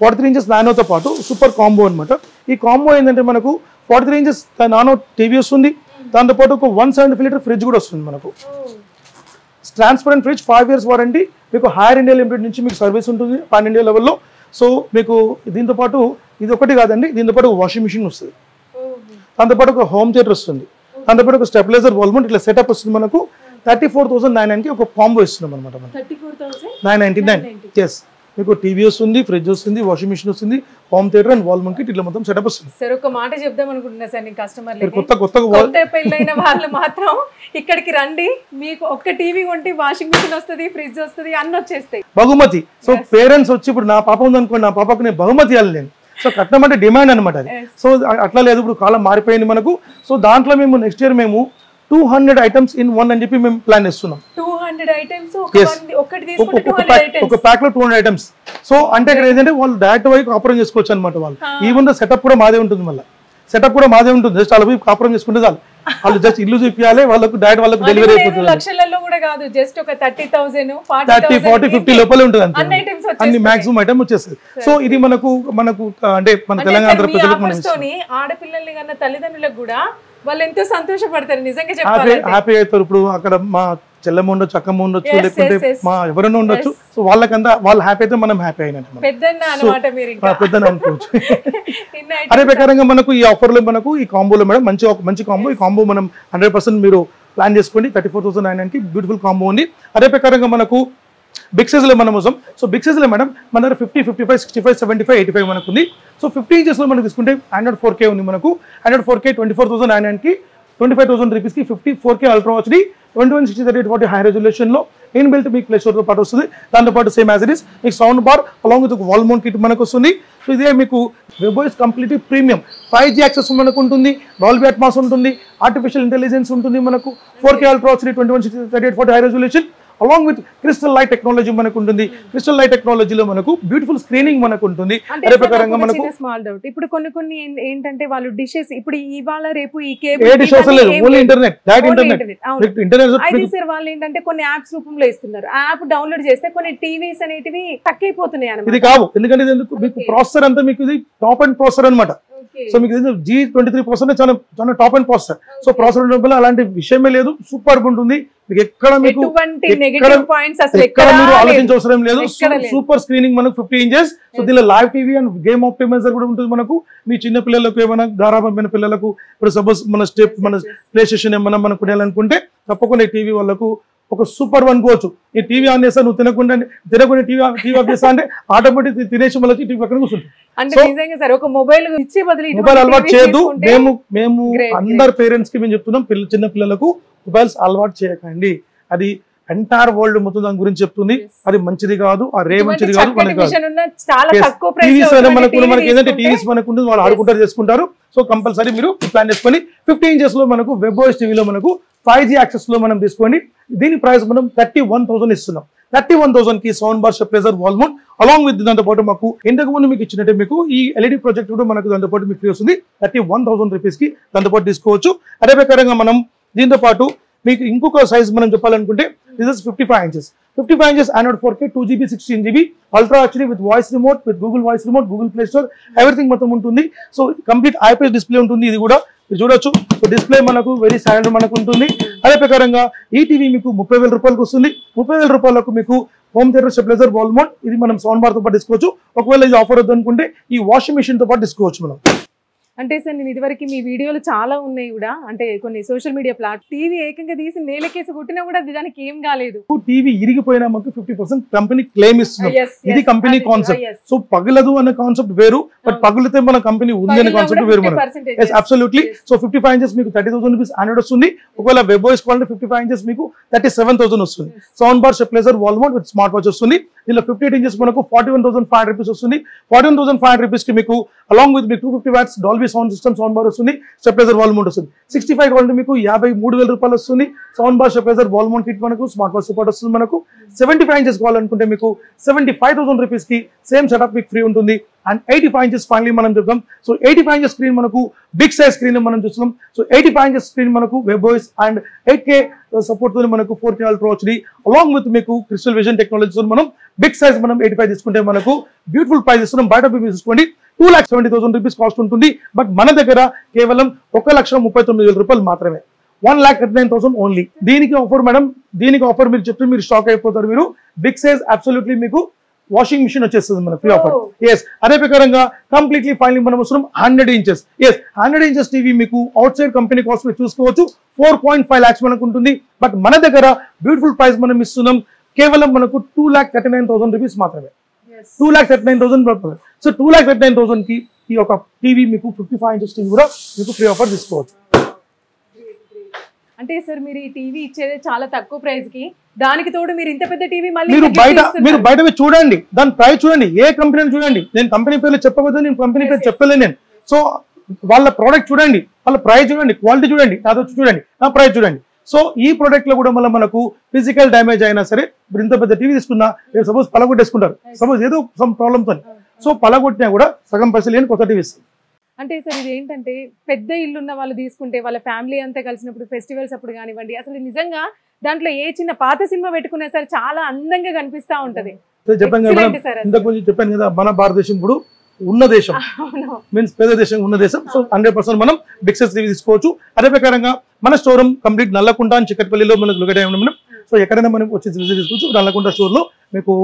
43 inches నానోతో పాటు సూపర్ కాంబో అనమాట. ఈ కాంబో ఏంటంటే మనకు 43 inches నానో టీవీ వస్తుంది, దాంతోపాటు ఒక 175 liter ఫ్రిడ్జ్ కూడా వస్తుంది మనకు. ట్రాన్స్పరెంట్ ఫ్రిడ్జ్, 5 years వారంటీ, మీకు హైర్ ఇండియా లిమిటెడ్ నుంచి మీకు సర్వీస్ ఉంటుంది పాన్ ఇండియా లెవెల్లో. సో మీకు దీంతో పాటు ఇది ఒకటి కాదండి, దీంతో పాటు వాషింగ్ మిషన్ వస్తుంది, దాంతోపాటు ఒక హోమ్ థియేటర్ వస్తుంది, దాంతోపాటు ఒక స్టెబిలైజర్ వాల్ మౌంట్ ఇట్లా సెటప్ వస్తుంది మనకు. 34,990 ఒక కాంబో ఇస్తున్నాం అనమాట మనం. 999. ఎస్, మీకు టీవీ వస్తుంది, ఫ్రిడ్జ్ వస్తుంది, వాషింగ్ మిషన్ వస్తుంది, home theatre and wall mount ఇట్లా మొత్తం సెటప్ వస్తుంది. సార్ ఒక మాట చెప్దాం అనుకుంటున్నా సార్, నేను కస్టమర్లకి కొత్త పెళ్ళైన వాళ్ళు మాత్రం ఇక్కడికి రండి, మీకు ఒక్క టీవీ కొంటే వాషింగ్ మిషన్ వస్తుంది, ఫ్రిడ్జ్ వస్తుంది, అన్ని వచ్చేస్తాయి బహుమతి. సో పేరెంట్స్ వచ్చి ఇప్పుడు నా పాప ఉందనుకోండి, నా పాపకు నేను బహుమతి ఇవ్వాలి నేను. సో కట్నం అంటే డిమాండ్ అనమాట అది. సో అట్లా లేదు, ఇప్పుడు కాలం మారిపోయింది మనకు. సో దాంట్లో మేము నెక్స్ట్ ఇయర్ మేము 200 items in one అని చెప్పి మేము ప్లాన్ చేస్తున్నాం. 200 items ఒక ప్యాక్ లో 200 items. సో అంటే ఇక్కడ ఏంటంటే వాళ్ళు డైరెక్ట్ వైపు కాపురం చేసుకోవచ్చు అనమాట. వాళ్ళు ఈవెన్ సెటప్ కూడా మాదే ఉంటుంది, మళ్ళీ సెటప్ కూడా మాదే ఉంటుంది. జస్ట్ వాళ్ళ వైపు కాపురం చేసుకుంటే చాలు, వాళ్ళు జస్ట్ ఇల్లు చూపించాలి, వాళ్ళకు డైరెక్ట్ వాళ్ళకి డెలివరీ అయిపోతుంది. లక్షలలో కూడా కాదు, జస్ట్ ఒక 30,000 30, 40, 50 లోపలే ఉంటుంది అంతే, అన్ని మాక్సిమం ఐటమ్ వచ్చేస్తుంది. సో ఇది మనకు అంటే మన తెలంగాణ ఆడపిల్లల్ని కన్నా తల్లిదండ్రులకు కూడా వాళ్ళు ఎంతో సంతోషపడతారు, నిజంగా చెప్పాలి, హ్యాపీ అవుతారు. ఇప్పుడు అక్కడ మా చెల్లెమ్మ ఉండొచ్చు, అక్కమ్మ ఉండొచ్చు, లేకుంటే మా ఎవరైనా ఉండొచ్చు. సో వాళ్ళకంతా వాళ్ళు హ్యాపీ అయితే మనం హ్యాపీ అయినట్టు, పెద్దన్న అనుకోవచ్చు. అదే ప్రకారంగా మనకు ఈ ఆఫర్ లో మనకు ఈ కాంబోలో మేడం మంచి కాంబో. ఈ కాంబో మనం 100% మీరు ప్లాన్ చేసుకోండి. 34,990 బ్యూటిఫుల్ కాంబో ఉంది. అదే ప్రకారంగా మనకు బిగ్ సైజ్ లో మనం కోసం. సో బిగ్ సైజ్ లో మేడం మన దగ్గర 50, 55, 65, 75, 85 మనకు ఉంది. సో 50 inches లో మనం తీసుకుంటే 104K ఉంది మనకు. 104K 24,990కి 25,000 రూపీస్కి 54K ultra HD 2160x840 high resolution లో ఇన్బిల్ట్ మీకు ప్లే స్టోర్ తో పాటు వస్తుంది. దాంతోపాటు సేమ్ యాజ్ ఇట్ ఇస్ మీకు sound bar along with wall mount kit మనకు వస్తుంది. సో ఇదే మీకు వెబ్వాయిస్ కంప్లీట్లీ ప్రీమియం 5G యాక్సెస్ మనకు ఉంటుంది, డాల్బీ అట్మాస్ ఉంటుంది, ఆర్టిఫిషియల్ ఇంటెలిజెన్స్ ఉంటుంది మనకు, 4K ultra HD 2160x840 high resolution along with crystal light technology మనకు ఉంటుంది. క్రిస్టల్ లైట్ టెక్నాలజీలో మనకు బ్యూటిఫుల్ స్క్రీనింగ్ మనకు ఉంటుంది. అదే ప్రకారంగా మనకు స్మాల్ డౌట్, ఇప్పుడు కొన్ని ఏంటంటే వాళ్ళు డిషెస్ ఇప్పుడు ఇవాళ రేపు ఈ ఇంటర్నెట్ అయితే సార్ వాళ్ళు ఏంటంటే కొన్ని యాప్స్ రూపంలో ఇస్తున్నారు, యాప్ డౌన్లోడ్ చేస్తే కొన్ని టీవీస్ అనేటివి తక్కువైపోతున్నాయి అన్నమాట. ఇది కావు, ఎందుకంటే మీకు ప్రాసెసర్ అంతా మీకు ఇది టాప్ అండ్ ప్రాసెసర్ అనమాట. సో మీకు G23 చాలా top and processor. So processor వల్ల అలాంటి విషయమే లేదు, సూపర్ ఉంటుంది. మీకు ఎక్కడ మీకు మీరు ఆలోచించవసరం లేదు. సూపర్ స్క్రీనింగ్ మనకు 50 inches. సో దీనిలో live TV and game optimiser కూడా ఉంటుంది మనకు. మీ చిన్న పిల్లలకు ఏమైనా గారాబమైన పిల్లలకు ఇప్పుడు సపోజ్ మన ప్లే స్టేషన్ ఏమైనా మనం కొనాలనుకుంటే తప్పకుండా ఈ టీవీ వాళ్ళకు ఒక సూపర్ అనుకోవచ్చు. ఈ టీవీ ఆన్ చేస్తా నువ్వు తినకుండా టీవీ ఆఫ్ చేస్తా అంటే ఆటోమేటిక్ తినేసి మళ్ళీ టీవీ పక్కన కూర్చుంటుంది. మొబైల్ అలవాటు చేయదు. మేము అందరు పేరెంట్స్ కి మేము చెప్తున్నాం, చిన్న పిల్లలకు మొబైల్స్ అలవాటు చేయకండి. అది ఎంటైర్ వరల్డ్ మొత్తం దాని గురించి చెప్తుంది. అది మంచిది కాదు, ఆ రే మంచిది కాదు. మనకి ఏంటంటే టీవీస్ మనకు ఉంటుంది, వాళ్ళు ఆడుకుంటారు చేసుకుంటారు. సో కంపల్సరీ మీరు ప్లాన్ చేసుకొని 50 inches లో మనకు వెబ్వాయిస్ టీవీలో మనకు 5G యాక్సెస్ లో మనం తీసుకోండి. దీని ప్రైస్ మనం 31,000 ఇస్తున్నాం. 31,000 కి sound bar, stabiliser, wall mount along with దాంతో పాటు మాకు ఇంతకు ముందు మీకు ఇచ్చినట్టే మీకు ఈ LED ప్రొజెక్ట్ కూడా మనకు దాంతో పాటు మీకు ఫ్రీ వస్తుంది. 31,000 రూపీస్కి దాంతో పాటు తీసుకోవచ్చు. అదే ప్రకారంగా మనం దీంతో పాటు మీకు ఇంకొక సైజ్ మనం చెప్పాలనుకుంటే this is 55 inches. 55 inches Android 4K, 2GB, 16GB, Ultra HD with voice remote, with Google Voice Remote, Google Play Store, everything మొత్తం ఉంటుంది. సో కంప్లీట్ ఐపీఎస్ డిస్ప్లే ఉంటుంది. ఇది కూడా మీరు చూడొచ్చు. సో డిస్ప్లే మనకు వెరీ స్టాండర్డ్ మనకు ఉంటుంది. అదే ప్రకారంగా ఈ టీవీ మీకు 30,000 రూపాయలకు వస్తుంది. 30,000 రూపాయలకు మీకు home theatre stabiliser wall mount, ఇది మనం సౌండ్ బార్ తో పాటు తీసుకోవచ్చు. ఒకవేళ ఇది ఆఫర్ వద్దు అనుకుంటే ఈ వాషింగ్ మెషిన్ తో పాటు తీసుకోవచ్చు మనం. అంటే సార్ నేను ఇదివరకు మీ వీడియోలు చాలా ఉన్నాయి కూడా, అంటే కొన్ని సోషల్ మీడియా టీవీ ఏకంగా తీసి నేలకేసి కొట్టినా కూడా దానికి ఏం కాలేదు. టీవీ ఇరిగిపోయినా మాకు 50% కంపెనీ క్లెయిమ్ ఇస్తున్నాం. ఇది కంపెనీ కాన్సెప్ట్. సో పగలదు అన్న కాన్సెప్ట్ వేరు, బట్ పగిలితే మన కంపెనీ ఉంది అనే కాన్సెప్ట్ వేరు మనం. అబ్సల్యూట్లీ. సో 55 inches మీకు 30,000 రూపీస్ ఆండ్రాయిడ్ వస్తుంది. ఒకవేళ వెబ్ ఓఎస్ కావాలంటే 55 inches మీకు 37,000 వస్తుంది. Sound bar stabiliser wall mount with smart watch వస్తుంది. దీనిలో 58 inches మనకు 41,500 రూపీస్ వస్తుంది. 41,500 రూపీస్ కి మీకు అలాంగ్ విత్ మీకు 250 watts Dolby sound system sound bar వస్తుంది. స్టెబిలైజర్ వాల్ మౌంట్ వస్తుంది. 65 కావాలంటే మీకు 53,000 రూపాయలు వస్తుంది. Sound bar stabiliser wall mount kit మనకు స్మార్ట్ వాచ్ సపోర్ట్ వస్తుంది. మనకు 75 inches కావాలనుకుంటే మీకు 75,000 రూపీస్ కి సేమ్ సెటప్ మీకు ఫ్రీ ఉంటుంది. అండ్ 85 inches ఫైనలీ మనం చెప్తాం. సో 85 inches స్క్రీన్ మనకు బిగ్ సైజ్ స్క్రీన్ మనం చూస్తున్నాం. సో 85 inches స్క్రీన్ మనకు web OS and 8K support తో మనకు 4K Ultra HD along with మీకు క్రిస్టల్ విజన్ టెక్నాలజీ మనం బిగ్ సైజ్ మనం 85 తీసుకుంటే మనకు బ్యూటిఫుల్ ప్రైస్ ఇస్తున్నాం. బయట తీసుకోండి 2,70,000 రూపీస్ కాస్ట్ ఉంటుంది. బట్ మన దగ్గర కేవలం 1,39,000 రూపాయలు మాత్రమే. 1,39,000 ఓన్లీ. దీనికి ఆఫర్ మేడం, దీనికి ఆఫర్ మీరు చెప్తే మీరు షాక్ అయిపోతారు. మీరు బిగ్ సైజ్ అబ్సల్యూట్లీ మీకు వాషింగ్ మిషన్ వచ్చేస్తుంది మన ఫ్రీ ఆఫర్. ఎస్. అదే ప్రకారంగా కంప్లీట్లీ ఫైనలీ మనం వస్తున్నాం 100 inches. ఎస్, 100 inches టీవీ మీకు అవుట్ సైడ్ కంపెనీ కాస్ట్ మీరు చూసుకోవచ్చు 4.5 lakhs మనకు ఉంటుంది. బట్ మన దగ్గర బ్యూటిఫుల్ ప్రైస్ మనం ఇస్తున్నాం కేవలం మనకు 2,39,000 రూపీస్ మాత్రమే. 2,39,000 రూపాయలు. సో 2,39,000 కి ఈ ఒక టీవీ మీకు 55 inches టీవీ కూడా మీకు ఫ్రీ ఆఫర్ తీసుకోవచ్చు. అంటే సార్ మీరు ఈ టీవీ ఇచ్చేది చాలా తక్కువ ప్రైస్ కి, దానికి తోడు మీరు ఇంత పెద్ద టీవీ మళ్ళీ మీరు బయట చూడండి, దాని ప్రైస్ చూడండి, ఏ కంపెనీ చూడండి. నేను కంపెనీ పేర్లు చెప్పకపోతే నేను కంపెనీ పేరు చెప్పలేను నేను. సో వాళ్ళ ప్రోడక్ట్ చూడండి, వాళ్ళ ప్రైస్ చూడండి, క్వాలిటీ చూడండి, నాతో చూడండి, నా ప్రైస్ చూడండి. సో ఈ ప్రోడక్ట్ లో కూడా మళ్ళీ మనకు ఫిజికల్ డ్యామేజ్ అయినా సరే, ఇప్పుడు ఇంత పెద్ద టీవీ తీసుకున్నా సపోజ్ పలగొట్టేసుకుంటారు, సపోజ్ ఏదో సమ్ ప్రాబ్లమ్తో, సో పలగొట్టినా కూడా సగం పైసలు లేని కొత్త టీవీ ఇస్తుంది. అంటే సార్ ఇది ఏంటంటే పెద్ద ఇల్లు ఉన్న వాళ్ళు తీసుకుంటే వాళ్ళ ఫ్యామిలీ అంతా కలిసినప్పుడు ఫెస్టివల్స్ అప్పుడు కానివ్వండి, అసలు నిజంగా దాంట్లో ఏ చిన్న పాత సినిమా పెట్టుకున్నా సరే చాలా అందంగా కనిపిస్తా ఉంటది. చెప్పాను కదా, ఇంతకు ముందు చెప్పాను కదా, మన భారతదేశం ఇప్పుడు ఉన్న దేశం మీన్స్ పేద దేశం ఉన్న దేశం. సో 100% మనం బిగ్ సైజ్ టీవీ తీసుకోవచ్చు. అదే ప్రకారంగా మన స్టోర్ రూమ్ కంప్లీట్ నల్లకుంట అని చిక్కట్పల్లిలో మనకు లొకేట్ అయి ఉన్నాం. సో ఎక్కడైనా మనం వచ్చి విజిట్ తీసుకోవచ్చు. నల్లకుంట స్టోర్ లో మీకు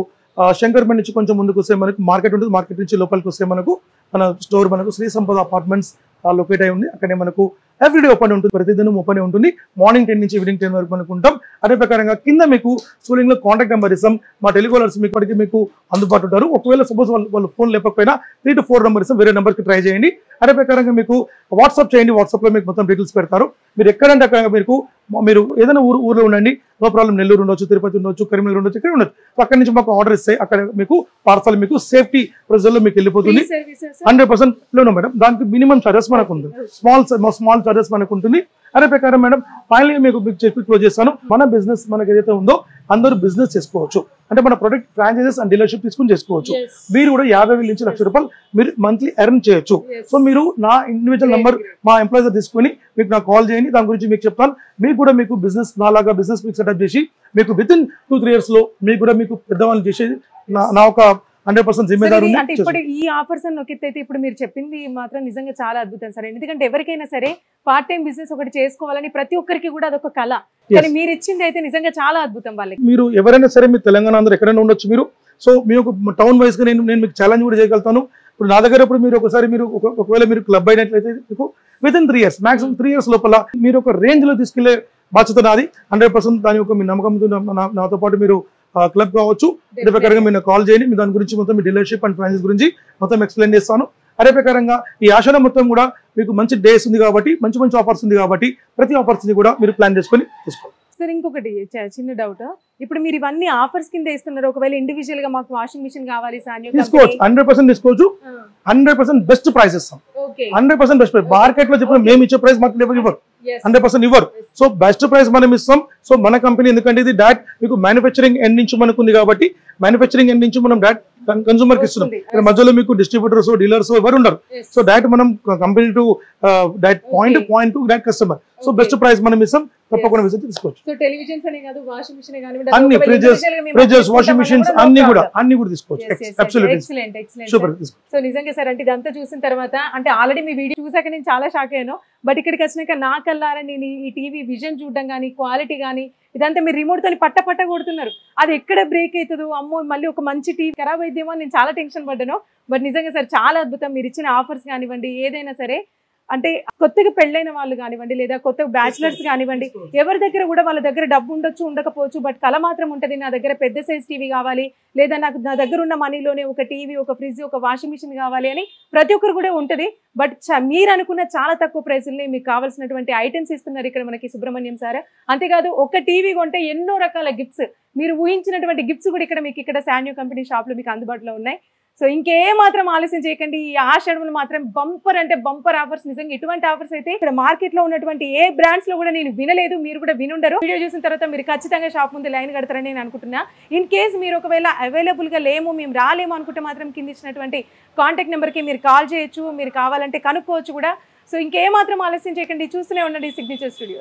శంకర్పేట నుంచి కొంచెం ముందుకు వస్తే మనకు మార్కెట్ ఉంటుంది. మార్కెట్ నుంచి లోపలికి వస్తే మనకు మన స్టోర్ మనకు శ్రీ సంపద అపార్ట్మెంట్స్ లొకేట్ అయి ఉంది. అక్కడే మనకు ఎవ్రీడే ఓపెన్ ఉంటుంది, ప్రతిదినం ఓపెన్ ఉంటుంది. మార్నింగ్ 10 నుంచి ఈవినింగ్ 10 వరకు మనకు ఉంటాం. అదే ప్రకారంగా కింద మీకు స్కూలింగ్ లో కాంటాక్ట్ నెంబర్ ఇస్తాం. మా టెలికాలర్స్ ఇప్పటికీ మీకు అందుబాటు ఉంటారు. ఒకవేళ సపోజ్ వాళ్ళు ఫోన్ లేకపోయినా 3 to 4 నెంబర్ ఇస్తాం, వేరే నెంబర్కి ట్రై చేయండి. అదే ప్రకారంగా మీకు వాట్సాప్ చేయండి, వాట్సాప్ లో మీకు మొత్తం డీటెయిల్స్ పెడతారు. మీరు ఎక్కడంటే అక్కడ మీరు ఏదైనా ఊర్లో ఉండండి, నో ప్రాబ్లం. నెల్లూరు ఉండొచ్చు, తిరుపతి ఉండొచ్చు, కరీంనగర్ ఉండొచ్చు, ఇక్కడ ఉండొచ్చు. అక్కడి నుంచి మాకు ఆర్డర్ ఇస్తాయి, అక్కడ మీకు పార్సల్ మీకు సేఫ్టీ ప్రొసీజర్లో మీకు వెళ్ళిపోతుంది. 100% లోను మేడం. దానికి మినిమం చార్జెస్ మనకు ఉంటుంది, స్మాల్ చార్జెస్ మనకు ఉంటుంది. అదే ప్రకారం మేడం ఫైనల్ మీకు చెప్పి క్లోజ్ చేస్తాను. మన బిజినెస్ మనకి ఏదైతే ఉందో అందరూ బిజినెస్ చేసుకోవచ్చు. అంటే మన ప్రొడక్ట్ ఫ్రాంచైజెస్ అండ్ డీలర్షిప్ తీసుకుని చేసుకోవచ్చు. మీరు కూడా 50,000 నుంచి 1,00,000 రూపాయలు మీరు మంత్లీ ఎర్న్ చేయొచ్చు. సో మీరు నా ఇండివిజువల్ నంబర్ మా ఎంప్లాయీస్ తీసుకుని మీకు నాకు కాల్ చేయండి, దాని గురించి మీకు చెప్తాను. మీకు కూడా మీకు బిజినెస్ నాలాగా బిజినెస్ మీకు సెటప్ చేసి మీకు వితిన్ 2-3 years లో మీకు కూడా మీకు పెద్దవాళ్ళు చేసేది నా ఒక 100% జిమ్మేదారు. అంటే ఇప్పుడు ఈ ఆఫర్స్ అని నొక్కితే ఇప్పుడు మీరు చెప్పింది మాత్రం నిజంగా చాలా అద్భుతం సార్. ఎందుకంటే ఎవరికైనా సరే పార్ట్ టైం బిజినెస్ ఒకటి చేసుకోవాలని ప్రతి ఒక్కరికి కూడా అదొక కళ, కానీ మీరు ఇచ్చింది అయితే నిజంగా చాలా అద్భుతం. వాళ్ళకి మీరు ఎవరైనా సరే మీరు తెలంగాణ అందరూ ఎక్కడైనా ఉండొచ్చు మీరు. సో మీకు టౌన్ వైజ్ గా నేను మీకు ఛాలెంజ్ కూడా చేయగలుగుతాను. ఇప్పుడు నా దగ్గర ఇప్పుడు మీరు ఒకవేళ మీరు క్లబ్ అయినట్లయితే మీకు వితిన్ 3 years మాక్సిమం 3 years లోపల మీరు ఒక రేంజ్ లో తీసుకెళ్లే బాధ్యత నాది. 100% దాని ఒక మీ నమ్మకంతో నాతో పాటు మీరు క్లబ్ కావచ్చు. అదే ప్రకారంగా మీరు కాల్ చేయండి, మీ దాని గురించి మొత్తం మీ డీలర్షిప్ అండ్ ఫ్రాంచైజ్ గురించి మొత్తం ఎక్స్ప్లెయిన్ చేస్తాను. అదే ప్రకారంగా ఈ ఆశలో మొత్తం కూడా మీకు మంచి డేస్ ఉంది కాబట్టి, మంచి ఆఫర్స్ ఉంది కాబట్టి ప్రతి ఆఫర్స్ ని కూడా మీరు ప్లాన్ చేసుకొని తీసుకోండి. సార్ ఇంకొకటి చిన్న డౌట్, ఇప్పుడు మీరు ఇవన్నీ ఆఫర్స్ కింద ఇస్తున్నారు, ఒకవేళ ఇండివిజువల్ గా మాకు వాషింగ్ మిషన్ కావాలి తీసుకోవచ్చు, 100% తీసుకోవచ్చు. 100% బెస్ట్ ప్రైస్ ఇస్తాం. 100% బెస్ట్ ప్రైస్. మార్కెట్ లో చెప్పిన మేము ఇచ్చే ప్రైస్ మార్కెట్ ఇవ్వరు, 100% ఇవ్వరు. సో బెస్ట్ ప్రైస్ మనం ఇస్తాం. సో మన కంపెనీ ఎందుకంటే ఇది డైరెక్ట్ మీకు మ్యానుఫ్యాక్చరింగ్ ఎండ్ నుంచి మనకు ఉంది కాబట్టి మ్యానుఫ్యాక్చరింగ్ ఎండ్ నుంచి మనం డైరెక్ట్ కన్సూమర్ కి ఇస్తున్నాం. ఇక్కడ మధ్యలో మీకు డిస్ట్రిబ్యూటర్స్ డీలర్స్ ఎవరు ఉండరు. సో డైరెక్ట్ మనం company to direct point to direct customer. So best price మనం ఇస్తాం, తప్పకుండా విజిట్ తీసుకోవచ్చు. సో టెలివిజన్స్ అనే కాదు, వాషింగ్ మిషన్ కానివ్వండి, అన్ని ఫ్రిడ్జెస్ వాషింగ్ మిషన్స్ అన్ని కూడా తీసుకోవచ్చు. Absolutely super. సో నిజంగా సార్, అంటే ఇదంతా చూసిన తర్వాత, అంటే ఆల్రెడీ మీ వీడియో చూసాక నేను చాలా షాక్ అయ్యాను, బట్ ఇక్కడికి వచ్చినాక నా కల్లారా నేను ఈ టీవీ విజన్ చూడడం కానీ, క్వాలిటీ కానీ, ఇదంతా మీరు రిమోట్ తోని పట్ట కొడుతున్నారు, అది ఎక్కడ బ్రేక్ అవుతుందో, అమ్మో మళ్ళీ ఒక మంచి టీవీ ఖరాబ్ అయిద్దేమో నేను చాలా టెన్షన్ పడ్డాను. బట్ నిజంగా సార్ చాలా అద్భుతం, మీరు ఇచ్చిన ఆఫర్స్ కానివ్వండి, ఏదైనా సరే, అంటే కొత్తగా పెళ్ళైన వాళ్ళు కానివ్వండి, లేదా కొత్తగా బ్యాచిలర్స్ కానివ్వండి, ఎవరి దగ్గర కూడా వాళ్ళ దగ్గర డబ్బు ఉండొచ్చు ఉండకపోవచ్చు, బట్ కళ మాత్రం ఉంటుంది, నా దగ్గర పెద్ద సైజ్ టీవీ కావాలి, లేదా నాకు నా దగ్గర ఉన్న మనీలోనే ఒక టీవీ, ఒక ఫ్రిడ్జ్, ఒక వాషింగ్ మిషన్ కావాలి అని ప్రతి ఒక్కరు కూడా ఉంటుంది. బట్ మీరు అనుకున్న చాలా తక్కువ ప్రైసుల్ని మీకు కావాల్సినటువంటి ఐటమ్స్ ఇస్తున్నారు ఇక్కడ మనకి సుబ్రహ్మణ్యం సార్. అంతేకాదు ఒక టీవీ కొంటే ఎన్నో రకాల గిఫ్ట్స్, మీరు ఊహించినటువంటి గిఫ్ట్స్ కూడా ఇక్కడ మీకు ఇక్కడ సాన్యూ కంపెనీ షాప్లో మీకు అందుబాటులో ఉన్నాయి. సో ఇంకేమాత్రం ఆలస్యం చేయకండి, ఈ ఆషాఢములు మాత్రం బంపర్ అంటే బంపర్ ఆఫర్స్. నిజంగా ఇటువంటి ఆఫర్స్ అయితే ఇక్కడ మార్కెట్ లో ఉన్నటువంటి ఏ బ్రాండ్స్ లో కూడా నేను వినలేదు, మీరు కూడా వినుండరు. వీడియో చూసిన తర్వాత మీరు ఖచ్చితంగా షాప్ ముందు లైన్ కడతారని నేను అనుకుంటున్నా. ఇన్ కేస్ మీరు ఒకవేళ అవైలబుల్ గా లేము, మేము రాలేము అనుకుంటే మాత్రం కింద ఇచ్చినటువంటి కాంటాక్ట్ నెంబర్ కి మీరు కాల్ చేయొచ్చు, మీరు కావాలంటే కనుక్కోవచ్చు కూడా. సో ఇంకేమాత్రం ఆలస్యం చేయకండి, చూస్తూనే ఉండండి సిగ్నేచర్ స్టూడియోస్.